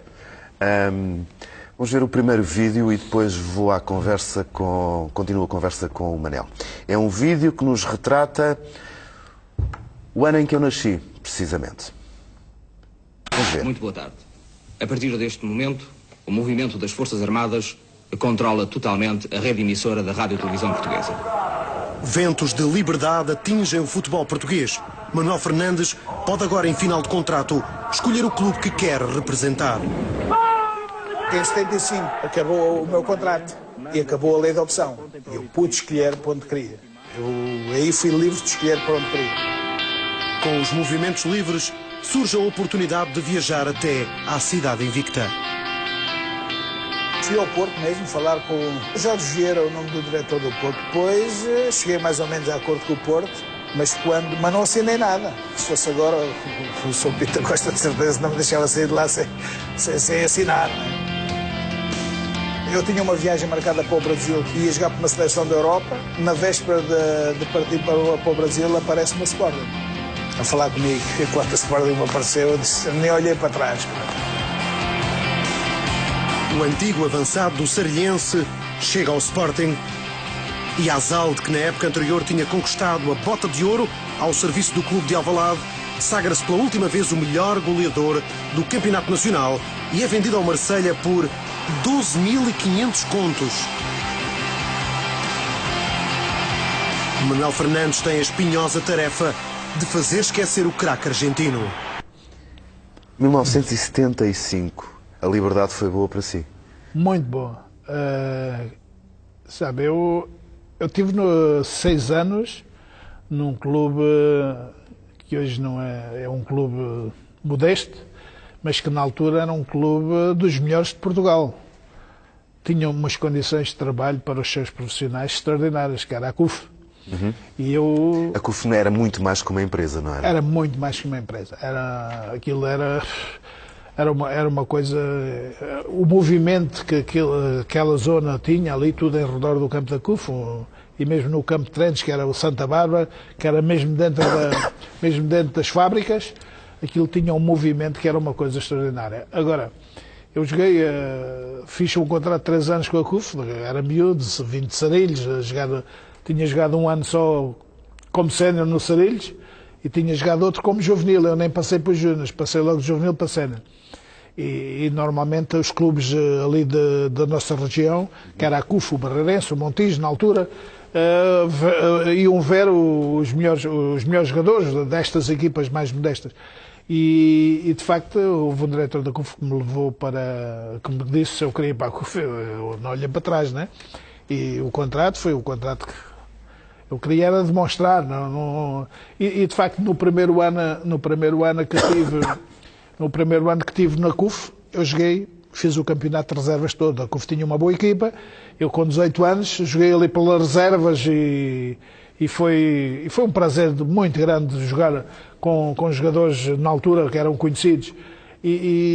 Vamos ver o primeiro vídeo e depois continuo a conversa com o Manel. É um vídeo que nos retrata o ano em que eu nasci, precisamente. Vamos ver. Muito boa tarde. A partir deste momento, o movimento das Forças Armadas controla totalmente a rede emissora da Rádio e Televisão Portuguesa. Ventos de liberdade atingem o futebol português. Manuel Fernandes pode agora, em final de contrato, escolher o clube que quer representar. Em 75 acabou o meu contrato e acabou a lei de opção. Eu pude escolher para onde queria. Aí fui livre de escolher para onde queria. Com os movimentos livres, surge a oportunidade de viajar até à cidade invicta. Fui ao Porto mesmo falar com o Jorge Vieira, o nome do diretor do Porto. Depois cheguei mais ou menos a acordo com o Porto, mas não assinei nada. Se fosse agora, o Sr. Pinto Costa de certeza não me deixava sair de lá sem assinar. Eu tinha uma viagem marcada para o Brasil, ia jogar para uma seleção da Europa. Na véspera de partir para o Brasil, aparece uma Sporting a falar comigo. Enquanto a Sporting me apareceu, eu disse, nem olhei para trás. O antigo avançado do Sarilhense chega ao Sporting e Azalde, que na época anterior tinha conquistado a bota de ouro ao serviço do clube de Alvalade, sagra-se pela última vez o melhor goleador do Campeonato Nacional e é vendido ao Marselha por 12.500 contos. Manuel Fernandes tem a espinhosa tarefa de fazer esquecer o craque argentino. 1975. A liberdade foi boa para si? Muito boa. Eu tive 6 anos num clube que hoje não é um clube modesto, mas que na altura era um clube dos melhores de Portugal. Tinha umas condições de trabalho para os seus profissionais extraordinárias, que era a CUF. Uhum. E a CUF era muito mais que uma empresa, não era? Era muito mais que uma empresa. Aquilo era uma coisa... O movimento que aquela zona tinha ali, tudo em redor do campo da CUF, e mesmo no campo de treinos, que era o Santa Bárbara, que era mesmo dentro das fábricas, aquilo tinha um movimento que era uma coisa extraordinária. Agora, eu joguei, fiz um contrato de 3 anos com a CUF, era miúdo, vim de Sarilhos, tinha jogado 1 ano só como sénior no Sarilhos e tinha jogado outro como juvenil. Eu nem passei para os júniores, passei logo de juvenil para sénior. E normalmente os clubes ali da nossa região, que era a CUF, o Barreirense, o Montijo, na altura, iam ver os melhores jogadores destas equipas mais modestas. E de facto, houve um diretor da CUF que me levou para, que me disse se eu queria ir para a CUF, eu não olhei para trás, né? E o contrato foi o contrato que eu queria era demonstrar, e de facto no primeiro ano que tive na CUF, eu joguei, fiz o campeonato de reservas todo. A CUF tinha uma boa equipa, eu com 18 anos joguei ali pelas reservas e foi um prazer muito grande jogar com jogadores na altura que eram conhecidos.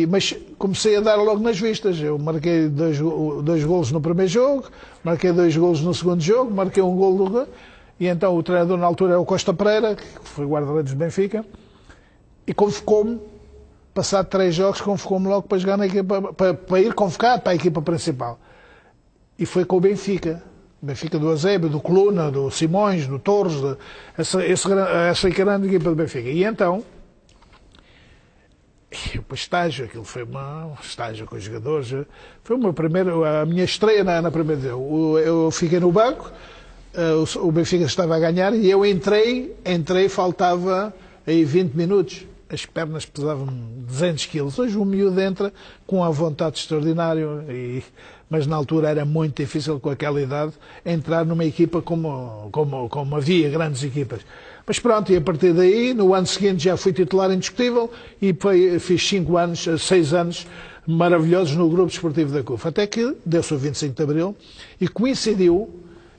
Mas comecei a dar logo nas vistas. Eu marquei dois golos no primeiro jogo, marquei 2 golos no segundo jogo, marquei um golo e então o treinador na altura é o Costa Pereira, que foi guarda-redes do Benfica, e convocou-me, passado 3 jogos, convocou-me logo para jogar na equipa, para ir convocado para a equipa principal. E foi com o Benfica. Benfica do Eusébio, do Coluna, do Simões, do Torres, essa grande equipa do Benfica. E então, para estágio, aquilo foi um estágio com os jogadores. Foi a minha estreia na primeira. Eu fiquei no banco, o Benfica estava a ganhar e eu entrei, faltava aí 20 minutos. As pernas pesavam 200 quilos. Hoje o miúdo entra com uma vontade extraordinária, mas na altura era muito difícil, com aquela idade, entrar numa equipa como havia grandes equipas. Mas pronto, e a partir daí, no ano seguinte já fui titular indiscutível e fiz 6 anos maravilhosos no grupo desportivo da CUF. Até que deu-se o 25 de Abril e coincidiu,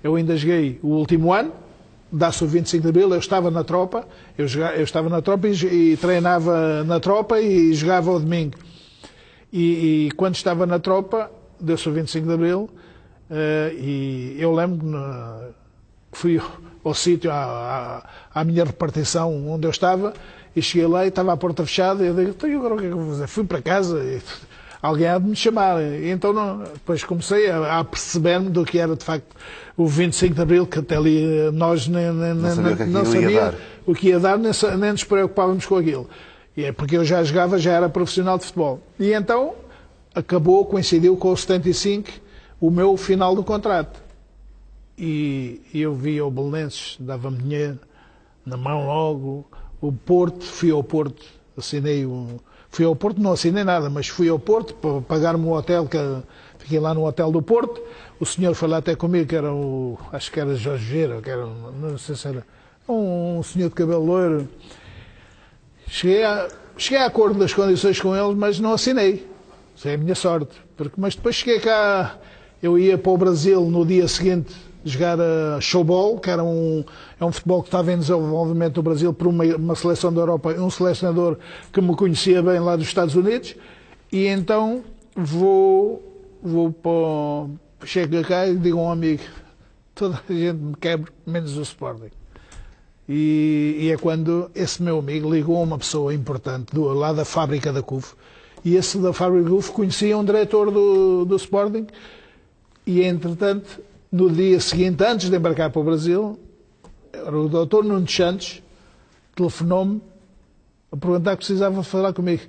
eu ainda joguei o último ano, dá-se o 25 de Abril, eu estava na tropa, e treinava na tropa e jogava ao domingo. E quando estava na tropa, deu-se o 25 de Abril, e eu lembro que fui ao sítio, à minha repartição onde eu estava, e cheguei lá e estava a porta fechada, e eu digo, então agora o que é que eu vou fazer? Fui para casa, e alguém há de me chamar. E então depois comecei a perceber-me do que era de facto o 25 de Abril, que até ali nós não sabia o que ia dar, nem nos preocupávamos com aquilo. E é porque eu já jogava, já era profissional de futebol. E então coincidiu com o 75, o meu final do contrato. E eu via o Belenenses, dava-me dinheiro na mão logo. O Porto, fui ao Porto, fui ao Porto, não assinei nada, mas fui ao Porto para pagar-me um hotel, fiquei lá no hotel do Porto. O senhor foi lá até comigo, que era acho que era Jorge Vieira, não sei se era, um senhor de cabelo loiro. Cheguei a acordo das condições com eles, mas não assinei. Isso é a minha sorte. Mas depois cheguei cá, eu ia para o Brasil no dia seguinte jogar a showball, que era um futebol que estava em desenvolvimento no Brasil por uma seleção da Europa, um selecionador que me conhecia bem lá dos Estados Unidos, e então chego cá e digo a um amigo, toda a gente me quebra, menos o Sporting. E é quando esse meu amigo ligou a uma pessoa importante lá da fábrica da CUF, e esse da fábrica da CUF conhecia um diretor do Sporting, e entretanto, no dia seguinte, antes de embarcar para o Brasil, o Dr. Nuno Santos telefonou-me a perguntar que precisava falar comigo.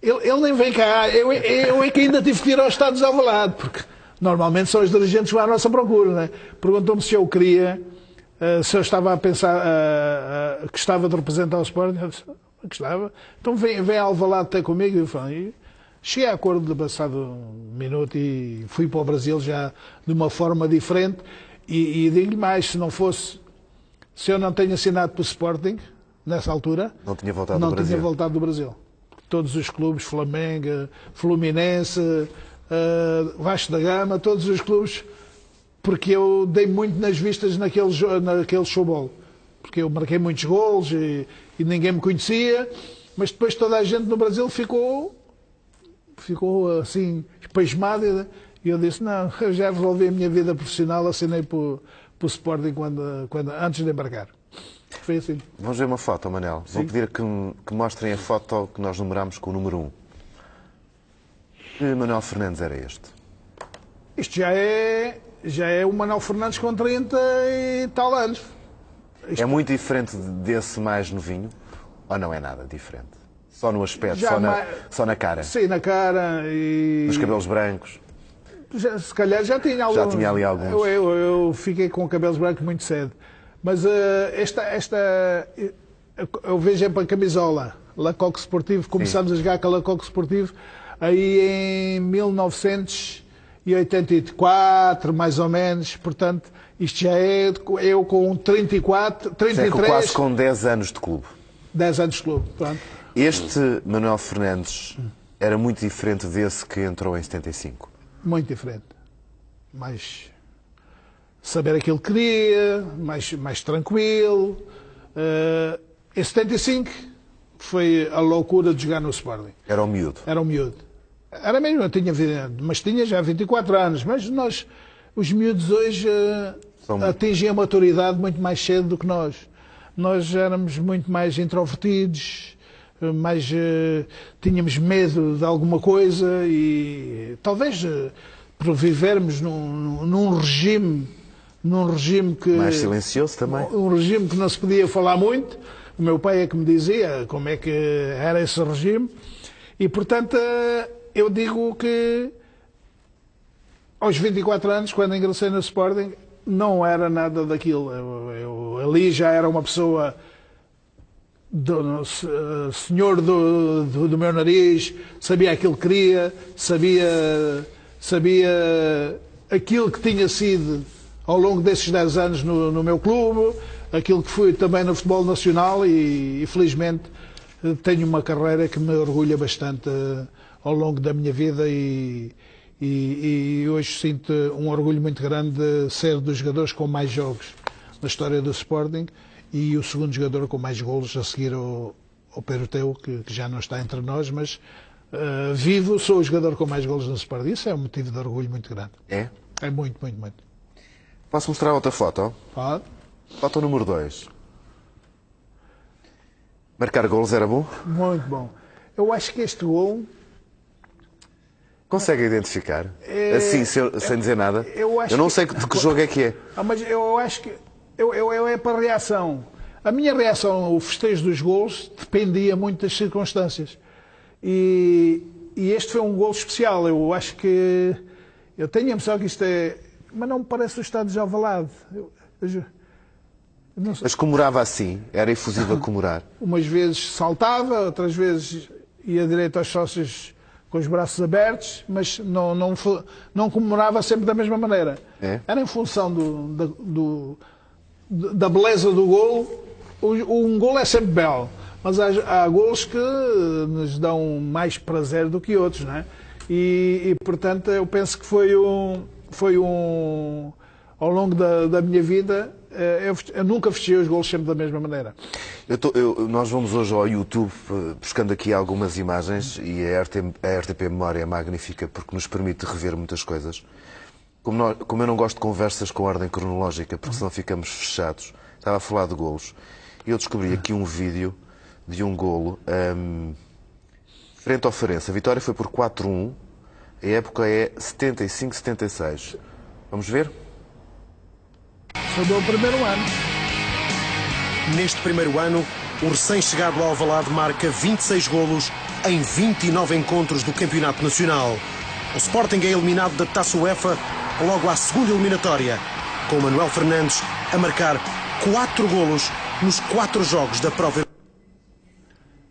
Ele nem vem cá, eu é que ainda tive que ir aos Estados de Alvalade, porque normalmente são os dirigentes que vão à nossa procura, né? Perguntou-me se eu queria, se eu estava a pensar que gostava de representar o Sporting. Eu disse, gostava. Então vem a Alvalade até comigo. E cheguei a acordo de passado um minuto e fui para o Brasil já de uma forma diferente. E digo-lhe mais, se eu não tenho assinado para o Sporting, nessa altura, não tinha voltado do Brasil. Todos os clubes, Flamengo, Fluminense, Vasco da Gama, todos os clubes, porque eu dei muito nas vistas naquele showball. Porque eu marquei muitos golos e ninguém me conhecia, mas depois toda a gente no Brasil ficou assim, espasmado, e eu disse, não, eu já resolvi a minha vida profissional, assinei para o Sporting antes de embarcar. Foi assim. Vamos ver uma foto, Manel. Sim. Vou pedir que mostrem a foto que nós numeramos com o número 1. Que Manuel Fernandes era este? Isto já é o Manuel Fernandes com 30 e tal anos. É muito diferente desse mais novinho? Ou não é nada diferente? Só no aspecto, só na cara? Sim, na cara e... Nos cabelos brancos? Se calhar já tinha alguns. Já tinha ali alguns. Eu fiquei com cabelos brancos muito cedo. Mas eu vejo para a camisola, Lacoque Sportivo, começamos a jogar com a Lacoque Sportivo aí em 1984, mais ou menos. Portanto, isto já é eu com 34, 33... quase com 10 anos de clube. 10 anos de clube, pronto. Este Manuel Fernandes era muito diferente desse que entrou em 75. Muito diferente. Mais saber aquilo que queria, mais tranquilo. Em 75 foi a loucura de jogar no Sporting. Era o miúdo. Era um miúdo. Era mesmo, eu tinha, mas tinha já 24 anos. Mas nós, os miúdos hoje, atingem a maturidade muito mais cedo do que nós. Nós éramos muito mais introvertidos, tínhamos medo de alguma coisa e talvez por vivermos num regime que... Mais silencioso também. Um regime que não se podia falar muito. O meu pai é que me dizia como é que era esse regime. E, portanto, eu digo que aos 24 anos, quando ingressei no Sporting, não era nada daquilo. Eu ali já era uma pessoa... senhor do meu nariz, sabia aquilo que queria, sabia aquilo que tinha sido ao longo desses 10 anos no meu clube, aquilo que fui também no futebol nacional e felizmente tenho uma carreira que me orgulha bastante ao longo da minha vida e hoje sinto um orgulho muito grande de ser dos jogadores com mais jogos na história do Sporting e o segundo jogador com mais golos a seguir ao Peruteu, que já não está entre nós, mas vivo, sou o jogador com mais golos no Sporting. Isso é um motivo de orgulho muito grande. É? É muito, muito, muito. Posso mostrar outra foto? Pode. Foto número 2. Marcar golos era bom? Muito bom. Eu acho que este gol... Consegue identificar? Assim, sem dizer nada? Eu não sei de que jogo é que é. Mas eu acho que... Eu é para a reação. A minha reação, o festejo dos golos, dependia muito das circunstâncias. E este foi um golo especial. Eu acho que... Eu tenho a impressão que isto é... Mas não me parece o estádio de Alvalade. Mas comemorava assim? Era efusivo a comemorar? Umas vezes saltava, outras vezes ia direito aos sócios com os braços abertos, mas não comemorava sempre da mesma maneira. É? Era em função da beleza do golo. Um golo é sempre belo, mas há golos que nos dão mais prazer do que outros, não é? E portanto, eu penso que foi ao longo da minha vida, eu nunca festejei os golos sempre da mesma maneira. Nós vamos hoje ao YouTube buscando aqui algumas imagens e a RTP Memória é magnífica porque nos permite rever muitas coisas. Como eu não gosto de conversas com ordem cronológica, porque senão ficamos fechados, estava a falar de golos. E eu descobri aqui um vídeo de um golo frente ao Farense. A vitória foi por 4-1. A época é 75-76. Vamos ver? Foi o meu primeiro ano. Neste primeiro ano, o recém-chegado ao Alvalade marca 26 golos em 29 encontros do Campeonato Nacional. O Sporting é eliminado da Taça UEFA logo à segunda eliminatória, com Manuel Fernandes a marcar 4 golos nos 4 jogos da prova.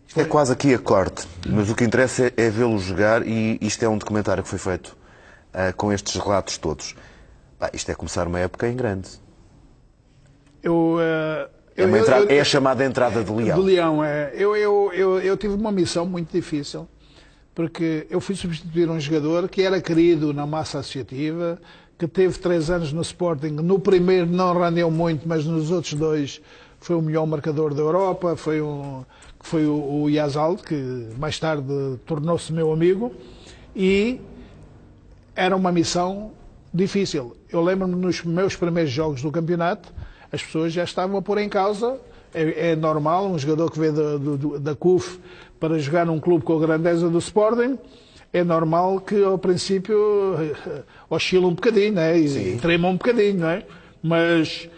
Isto é quase aqui a corte, mas o que interessa é vê-lo jogar e isto é um documentário que foi feito com estes relatos todos. Isto é começar uma época em grande. É a chamada entrada de Leão. De Leão, é. Eu tive uma missão muito difícil, porque eu fui substituir um jogador que era querido na massa associativa, que teve 3 anos no Sporting. No primeiro não rendeu muito, mas nos outros 2 foi o melhor marcador da Europa, foi o Yazalde, que mais tarde tornou-se meu amigo, e era uma missão difícil. Eu lembro-me nos meus primeiros jogos do campeonato, as pessoas já estavam a pôr em causa, é normal, um jogador que veio da CUF para jogar num clube com a grandeza do Sporting, é normal que ao princípio oscila um bocadinho, não é? E trema um bocadinho, não é? Mas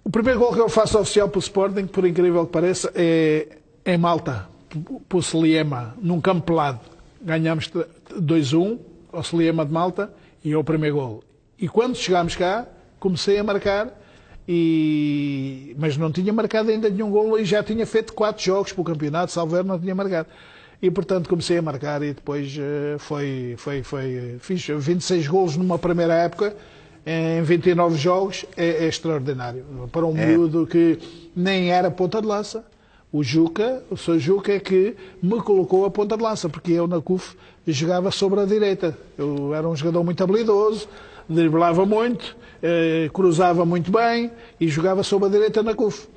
o primeiro gol que eu faço oficial para o Sporting, por incrível que pareça, é em Malta, para o Sliema, num campo pelado. Ganhámos 2-1, ao Celiama de Malta e ao primeiro golo. E quando chegámos cá, comecei a marcar, mas não tinha marcado ainda nenhum golo e já tinha feito 4 jogos para o campeonato, salvo erro, não tinha marcado. E, portanto, comecei a marcar e depois fiz 26 golos numa primeira época, em 29 jogos, é extraordinário. Para um miúdo que nem era ponta de lança. O Sr. Juca é que me colocou a ponta de lança, porque eu na CUF jogava sobre a direita. Eu era um jogador muito habilidoso, driblava muito, cruzava muito bem e jogava sobre a direita na CUF.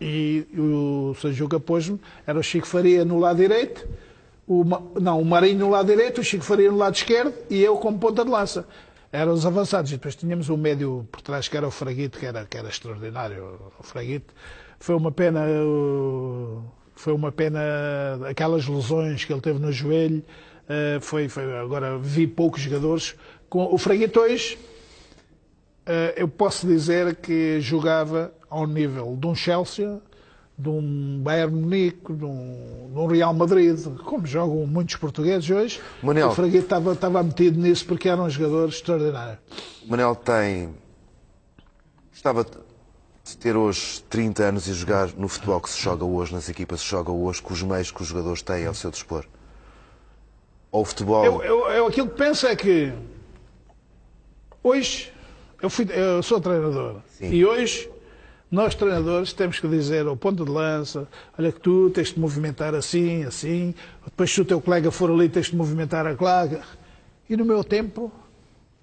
E o Sr. Juca pôs-me, era o Chico Faria no lado direito, o Marinho no lado direito, o Chico Faria no lado esquerdo e eu como ponta de lança. Eram os avançados. E depois tínhamos um médio por trás que era o Fraguito, que era extraordinário. O Fraguito foi uma pena aquelas lesões que ele teve no joelho. Agora vi poucos jogadores. Com o Fraguito hoje, eu posso dizer que jogava ao nível de um Chelsea, de um Bayern Munique, de um Real Madrid, como jogam muitos portugueses hoje. Manel, o Fraguito estava metido nisso porque era um jogador extraordinário. Manel gostava de ter hoje 30 anos e jogar no futebol que se joga hoje, nas equipas que se joga hoje, com os meios que os jogadores têm ao seu dispor? Ou o futebol... Eu aquilo que penso é que hoje eu sou treinador. Sim. E hoje nós treinadores temos que dizer ao ponto de lança, olha que tu tens de movimentar assim, assim, depois se o teu colega for ali tens de movimentar a colega. E no meu tempo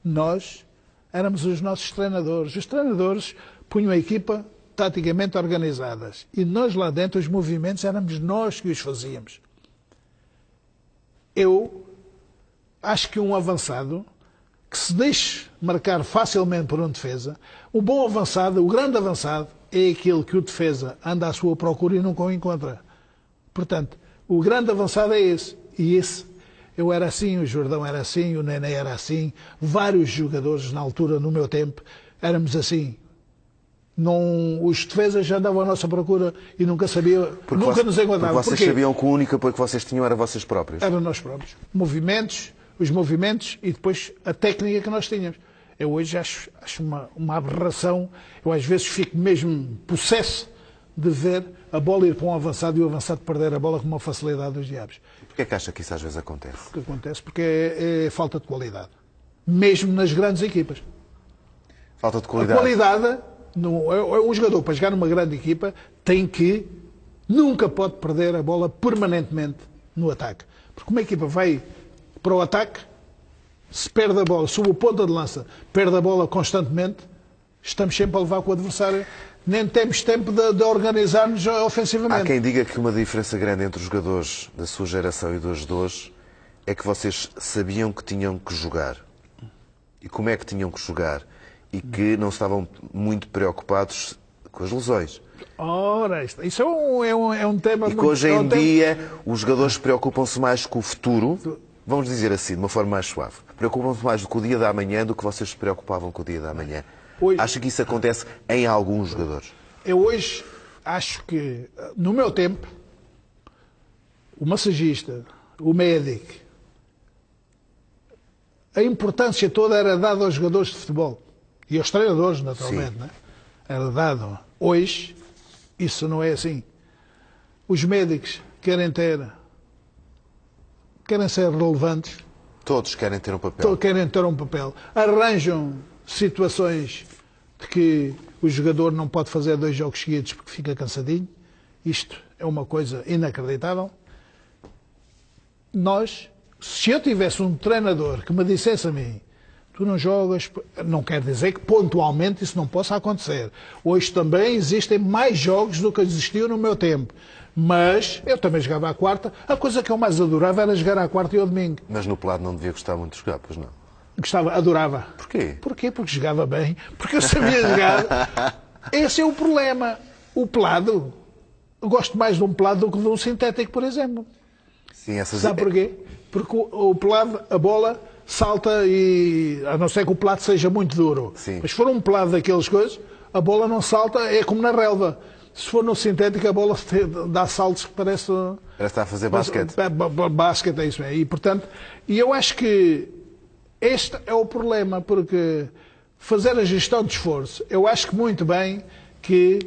nós éramos os nossos treinadores. Os treinadores punham a equipa taticamente organizadas. E nós lá dentro, os movimentos, éramos nós que os fazíamos. Eu acho que um avançado que se deixe marcar facilmente por um defesa, o bom avançado, o grande avançado, é aquele que o defesa anda à sua procura e nunca o encontra. Portanto, o grande avançado é esse. E esse, eu era assim, o Jordão era assim, o Nené era assim, vários jogadores na altura, no meu tempo, éramos assim. Os defesas já andavam à nossa procura e nunca sabiam, nunca nos encontravam. Porque vocês sabiam que o único apoio que vocês tinham era vocês próprios? Eram nós próprios. Os movimentos e depois a técnica que nós tínhamos. Eu hoje acho uma aberração. Eu às vezes fico mesmo possesso de ver a bola ir para um avançado e o avançado perder a bola com uma facilidade dos diabos. Porquê é que acha que isso às vezes acontece? Porque acontece porque é falta de qualidade. Mesmo nas grandes equipas. Falta de qualidade? A qualidade... Um jogador para jogar numa grande equipa nunca pode perder a bola permanentemente no ataque. Porque uma equipa vai para o ataque, se perde a bola, se o ponta de lança perde a bola constantemente, estamos sempre a levar com o adversário, nem temos tempo de organizar-nos ofensivamente. Há quem diga que uma diferença grande entre os jogadores da sua geração e dos de hoje é que vocês sabiam que tinham que jogar. E como é que tinham que jogar? E que não estavam muito preocupados com as lesões. Ora, isso é um tema... E que hoje em dia os jogadores preocupam-se mais com o futuro, vamos dizer assim, de uma forma mais suave. Preocupam-se mais com o dia da manhã do que vocês se preocupavam com o dia da manhã. Acha que isso acontece em alguns jogadores? Eu hoje acho que, no meu tempo, o massagista, o médico, a importância toda era dada aos jogadores de futebol. E aos treinadores, naturalmente, né? Era dado. Hoje, isso não é assim. Os médicos querem ser relevantes. Todos querem ter um papel. Todos querem ter um papel. Arranjam situações de que o jogador não pode fazer 2 jogos seguidos porque fica cansadinho. Isto é uma coisa inacreditável. Se eu tivesse um treinador que me dissesse a mim: tu não jogas, não quer dizer que pontualmente isso não possa acontecer. Hoje também existem mais jogos do que existiam no meu tempo. Mas eu também jogava à quarta. A coisa que eu mais adorava era jogar à quarta e ao domingo. Mas no pelado não devia gostar muito de jogar, pois não? Adorava. Porquê? Porquê? Porque jogava bem. Porque eu sabia jogar. Esse é o problema. O pelado, eu gosto mais de um pelado do que de um sintético, por exemplo. Sim, Sabe porquê? Porque o pelado, a bola salta e, a não ser que o pelado seja muito duro. Sim. Mas se for um pelado daquelas coisas, a bola não salta, é como na relva. Se for no sintético, a bola dá saltos que parece... Parece estar a fazer basquete. Basquete, é isso mesmo. E, portanto, eu acho que Este é o problema, porque fazer a gestão de esforço, eu acho que muito bem que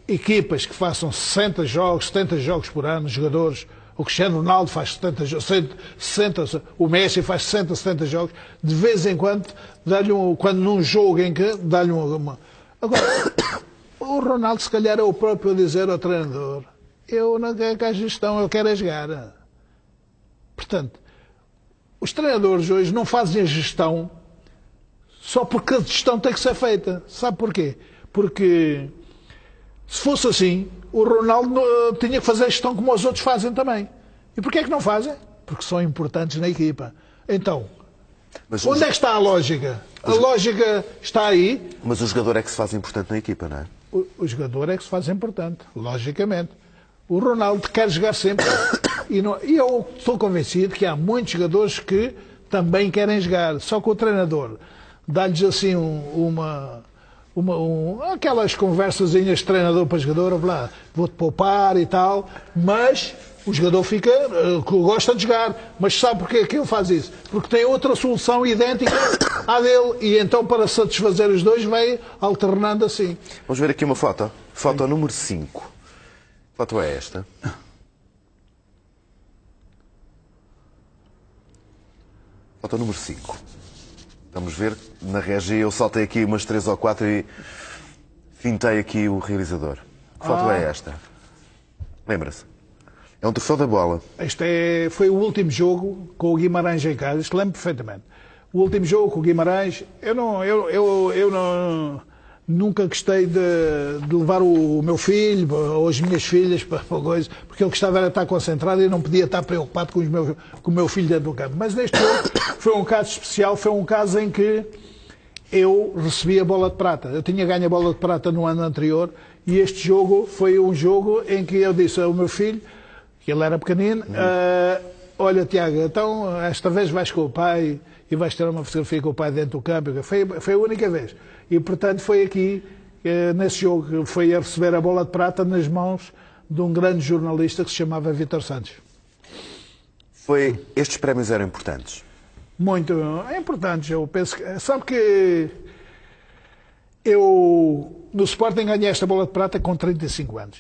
equipas que façam 60 jogos, 70 jogos por ano, jogadores, o Cristiano Ronaldo faz 60, o Messi faz 60, 70 jogos, de vez em quando, quando num jogo em que dá-lhe uma... Agora, o Ronaldo se calhar é o próprio a dizer ao treinador, eu não quero que a gestão, eu quero é jogar. Portanto, os treinadores hoje não fazem a gestão só porque a gestão tem que ser feita. Sabe porquê? Porque se fosse assim, o Ronaldo tinha que fazer a gestão como os outros fazem também. E porquê é que não fazem? Porque são importantes na equipa. Então, onde é que está a lógica? A lógica está aí. Mas o jogador é que se faz importante na equipa, não é? O jogador é que se faz importante, logicamente. O Ronaldo quer jogar sempre. E eu estou convencido que há muitos jogadores que também querem jogar. Só que o treinador dá-lhes assim aquelas conversazinhas de treinador para jogador, lá, vou-te poupar e tal, mas o jogador fica, gosta de jogar. Mas sabe porquê que ele faz isso? Porque tem outra solução idêntica à dele. E então, para satisfazer os dois, vai alternando assim. Vamos ver aqui uma foto. Foto número 5. A foto é esta. Foto número 5. Vamos ver, na regi eu saltei aqui umas 3 ou 4 e fintei aqui o realizador. Que foto é esta? Lembra-se? É um troféu da bola. Este foi o último jogo com o Guimarães em casa, isto lembro perfeitamente. O último jogo com o Guimarães, nunca gostei de levar o meu filho ou as minhas filhas para coisa, porque ele gostava de estar concentrado e não podia estar preocupado com o meu filho dentro do campo. Mas neste jogo foi um caso especial, foi um caso em que eu recebi a bola de prata. Eu tinha ganho a bola de prata no ano anterior e este jogo foi um jogo em que eu disse ao meu filho, que ele era pequenino, olha Tiago, então esta vez vais com o pai e vais ter uma fotografia com o pai dentro do campo. Foi a única vez. E, portanto, foi aqui, nesse jogo, que foi a receber a bola de prata nas mãos de um grande jornalista que se chamava Vítor Santos. Estes prémios eram importantes? Muito importantes. Eu penso que... Sabe que eu, no Sporting, ganhei esta bola de prata com 35 anos.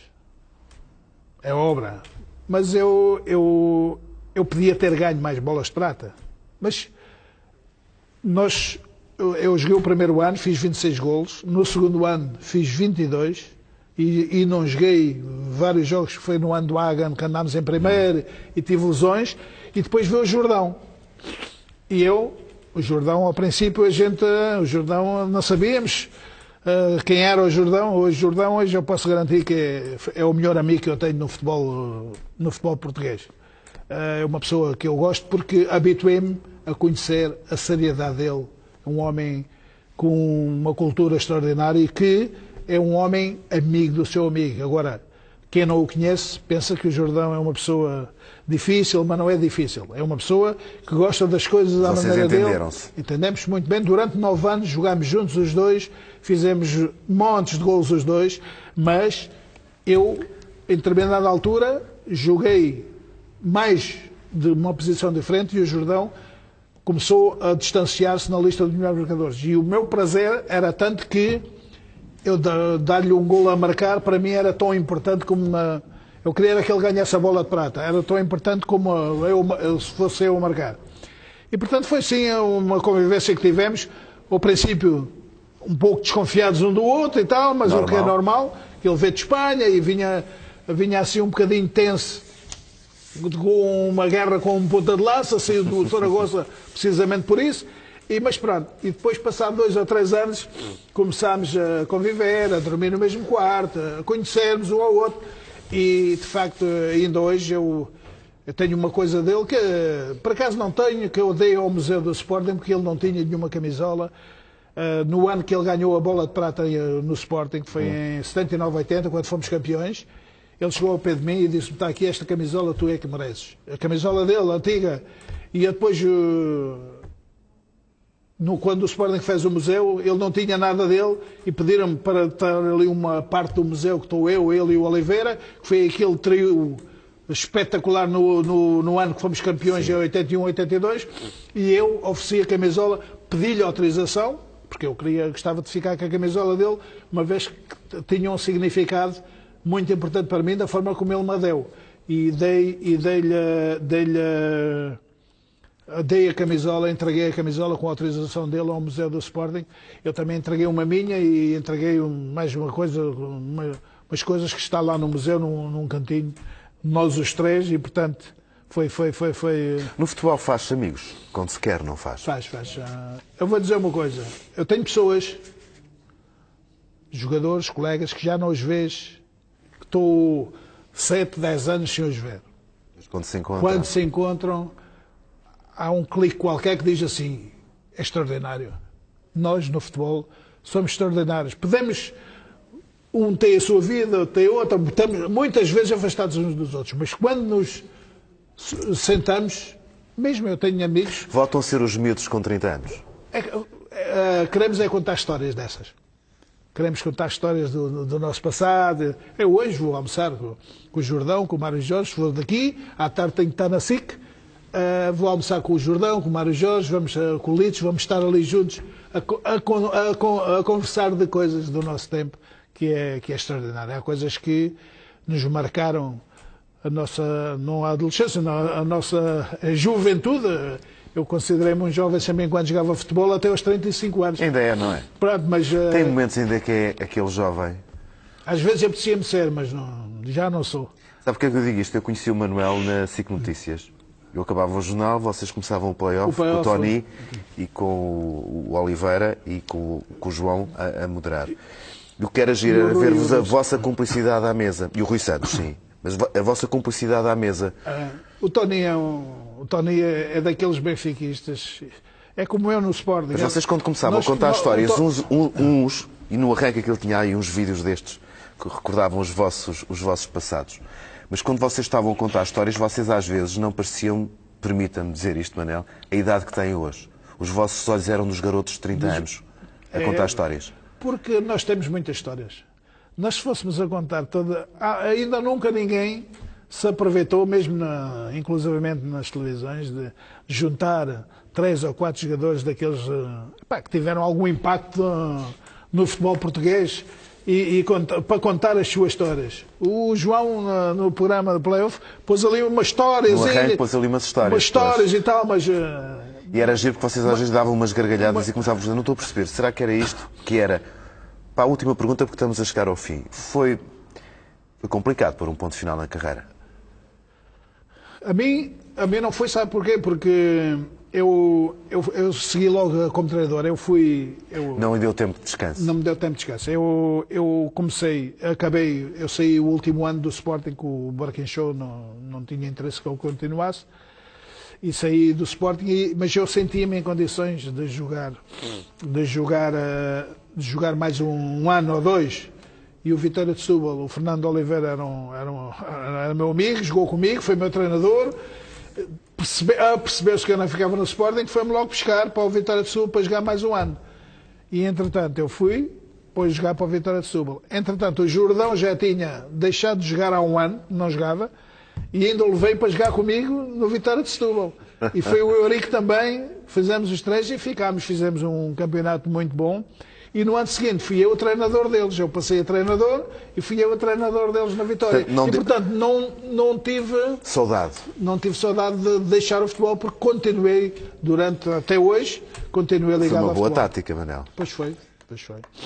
É obra. Mas eu podia ter ganho mais bolas de prata. Mas eu joguei o primeiro ano, fiz 26 golos. No segundo ano, fiz 22. E não joguei vários jogos, que foi no ano do Hagan, que andámos em primeiro e tive lesões. E depois veio o Jordão. E o Jordão, ao princípio, o Jordão não sabíamos quem era o Jordão. Hoje eu posso garantir que é o melhor amigo que eu tenho no futebol português. É uma pessoa que eu gosto porque habituei-me a conhecer a seriedade dele. Um homem com uma cultura extraordinária e que é um homem amigo do seu amigo. Agora, quem não o conhece pensa que o Jordão é uma pessoa difícil, mas não é difícil. É uma pessoa que gosta das coisas à maneira dele. Entendemos muito bem. Durante 9 anos jogámos juntos os dois, fizemos montes de golos os dois, mas eu, em determinada altura, joguei mais de uma posição diferente e o Jordão começou a distanciar-se na lista dos melhores marcadores. E o meu prazer era tanto que eu dar-lhe um golo a marcar, para mim era tão importante como eu queria que ele ganhasse a bola de prata. Era tão importante como se fosse eu a marcar. E, portanto, foi sim uma convivência que tivemos. Ao princípio, um pouco desconfiados um do outro e tal, mas o que é normal. Ele veio de Espanha e vinha assim um bocadinho tenso, com uma guerra com um ponta de lança, saiu do Zaragoza precisamente por isso. Mas pronto, e depois, passado 2 ou 3 anos, começámos a conviver, a dormir no mesmo quarto, a conhecermos um ao outro. E, de facto, ainda hoje eu tenho uma coisa dele que, por acaso, não tenho, que eu dei ao Museu do Sporting, porque ele não tinha nenhuma camisola. No ano que ele ganhou a bola de prata no Sporting, que foi em 79-80, quando fomos campeões, ele chegou ao pé de mim e disse-me, está aqui esta camisola, tu é que mereces. A camisola dele, antiga. E depois... quando o Sporting fez o museu, ele não tinha nada dele e pediram-me para estar ali uma parte do museu que estou eu, ele e o Oliveira, que foi aquele trio espetacular no ano que fomos campeões, em 81, 82, e eu ofereci a camisola, pedi-lhe autorização, porque eu gostava de ficar com a camisola dele, uma vez que tinha um significado muito importante para mim, da forma como ele me deu. E dei a camisola, entreguei a camisola com a autorização dele ao Museu do Sporting. Eu também entreguei uma minha e entreguei mais uma coisa, umas coisas que está lá no museu, num cantinho, nós os três, e portanto foi. No futebol faz-se amigos, quando se quer, não faz? Faz. Eu vou dizer uma coisa, eu tenho pessoas, jogadores, colegas, que já não os vejo, que estou 7, 10 anos sem os ver. Mas quando se encontram, há um clique qualquer que diz assim, é extraordinário. Nós, no futebol, somos extraordinários. Podemos, um tem a sua vida, outro tem outra, estamos muitas vezes afastados uns dos outros, mas quando nos sentamos, mesmo eu tenho amigos... Voltam a ser os miúdos com 30 anos? Queremos contar histórias dessas. Queremos contar histórias do nosso passado. Eu hoje vou almoçar com o Jordão, com o Mário Jorge, vou daqui, à tarde tenho que estar na SIC, vou almoçar com o Jordão, com o Mário Jorge, com o Litos, vamos estar ali juntos a conversar de coisas do nosso tempo, que é extraordinário. Há coisas que nos marcaram não a adolescência, a nossa juventude. Eu considerei-me um jovem também quando jogava futebol até aos 35 anos. Ainda é, não é? Pronto, mas, tem momentos ainda que é aquele jovem. Às vezes apetecia-me ser, mas já não sou. Sabe porque é que eu digo isto? Eu conheci o Manuel na SIC Notícias. Eu acabava o jornal, vocês começavam o play-off com o Tony e com o Oliveira e com o João a moderar. Eu quero agir a ver-vos a vossa cumplicidade à mesa. E o Rui Santos, sim. Mas a vossa cumplicidade à mesa. O Tony é daqueles benfiquistas. É como eu no Sporting. Mas vocês, quando começavam a contar histórias, uns, e no arranque que ele tinha aí uns vídeos destes que recordavam os vossos passados. Mas quando vocês estavam a contar histórias, vocês às vezes não pareciam, permita-me dizer isto, Manel, a idade que têm hoje. Os vossos olhos eram dos garotos de 30 anos a contar histórias. Porque nós temos muitas histórias. Nós, se fôssemos a contar toda... Ainda nunca ninguém se aproveitou, mesmo inclusivamente nas televisões, de juntar 3 ou 4 jogadores daqueles que tiveram algum impacto no futebol português para contar as suas histórias. O João, no programa de play-off, pôs ali umas histórias. No arranque pôs ali umas histórias. Umas histórias e tal, mas... E era giro porque vocês às vezes davam umas gargalhadas e começavam a dizer, não estou a perceber, será que era isto que era... Para a última pergunta, porque estamos a chegar ao fim. Foi complicado pôr um ponto final na carreira? A mim não foi, sabe porquê? Porque eu segui logo como treinador. Não me deu tempo de descanso? Não me deu tempo de descanso. Eu saí o último ano do Sporting com o Barquinchou, não tinha interesse que eu continuasse. E saí do Sporting, mas eu sentia-me em condições de jogar mais um ano ou 2. E o Vitória de Setúbal, o Fernando Oliveira era meu amigo, jogou comigo, foi meu treinador. Percebeu-se que eu não ficava no Sporting, foi-me logo buscar para o Vitória de Setúbal para jogar mais um ano. E entretanto eu fui, depois jogar para o Vitória de Setúbal. Entretanto o Jordão já tinha deixado de jogar há um ano, não jogava, e ainda o levei para jogar comigo no Vitória de Setúbal. E foi o Eurico também, fizemos os 3 e fizemos um campeonato muito bom. E no ano seguinte fui eu o treinador deles. Eu passei a treinador e fui eu o treinador deles na Vitória. Portanto, não tive saudade. Não tive saudade de deixar o futebol, porque continuei até hoje, continuei ligado ao futebol. Foi uma boa tática, Manel. Pois foi.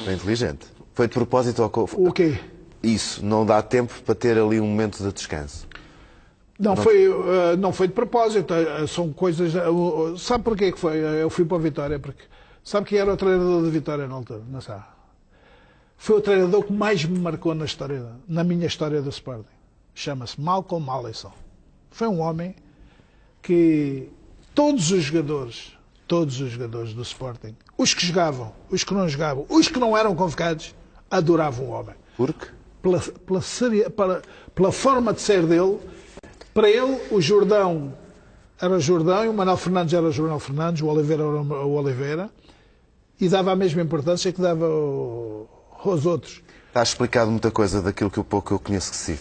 Foi inteligente. Foi de propósito ao... O quê? Isso, não dá tempo para ter ali um momento de descanso. Não foi de propósito. São coisas... Sabe porquê que foi? Eu fui para a Vitória, porque... Sabe quem era o treinador da Vitória na altura? Não sabe. Foi o treinador que mais me marcou na minha história do Sporting. Chama-se Malcolm Allison. Foi um homem que todos os jogadores do Sporting, os que jogavam, os que não jogavam, os que não eram convocados, adoravam o homem. Por quê? Pela forma de ser dele. Para ele, o Jordão era o Jordão, e o Manuel Fernandes era o Manuel Fernandes, o Oliveira era o Oliveira, e dava a mesma importância que dava aos outros. Está explicado muita coisa daquilo que pouco eu conheço de si.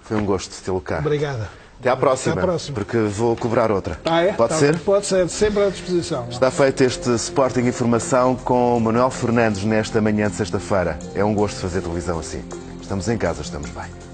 Foi um gosto tê-lo cá. Obrigado. Até à próxima, Até à próxima. porque vou cobrar outra. É? Pode ser? Pode ser, sempre à disposição. Está feito este Sporting Informação com Manuel Fernandes nesta manhã de sexta-feira. É um gosto fazer televisão assim. Estamos em casa, estamos bem.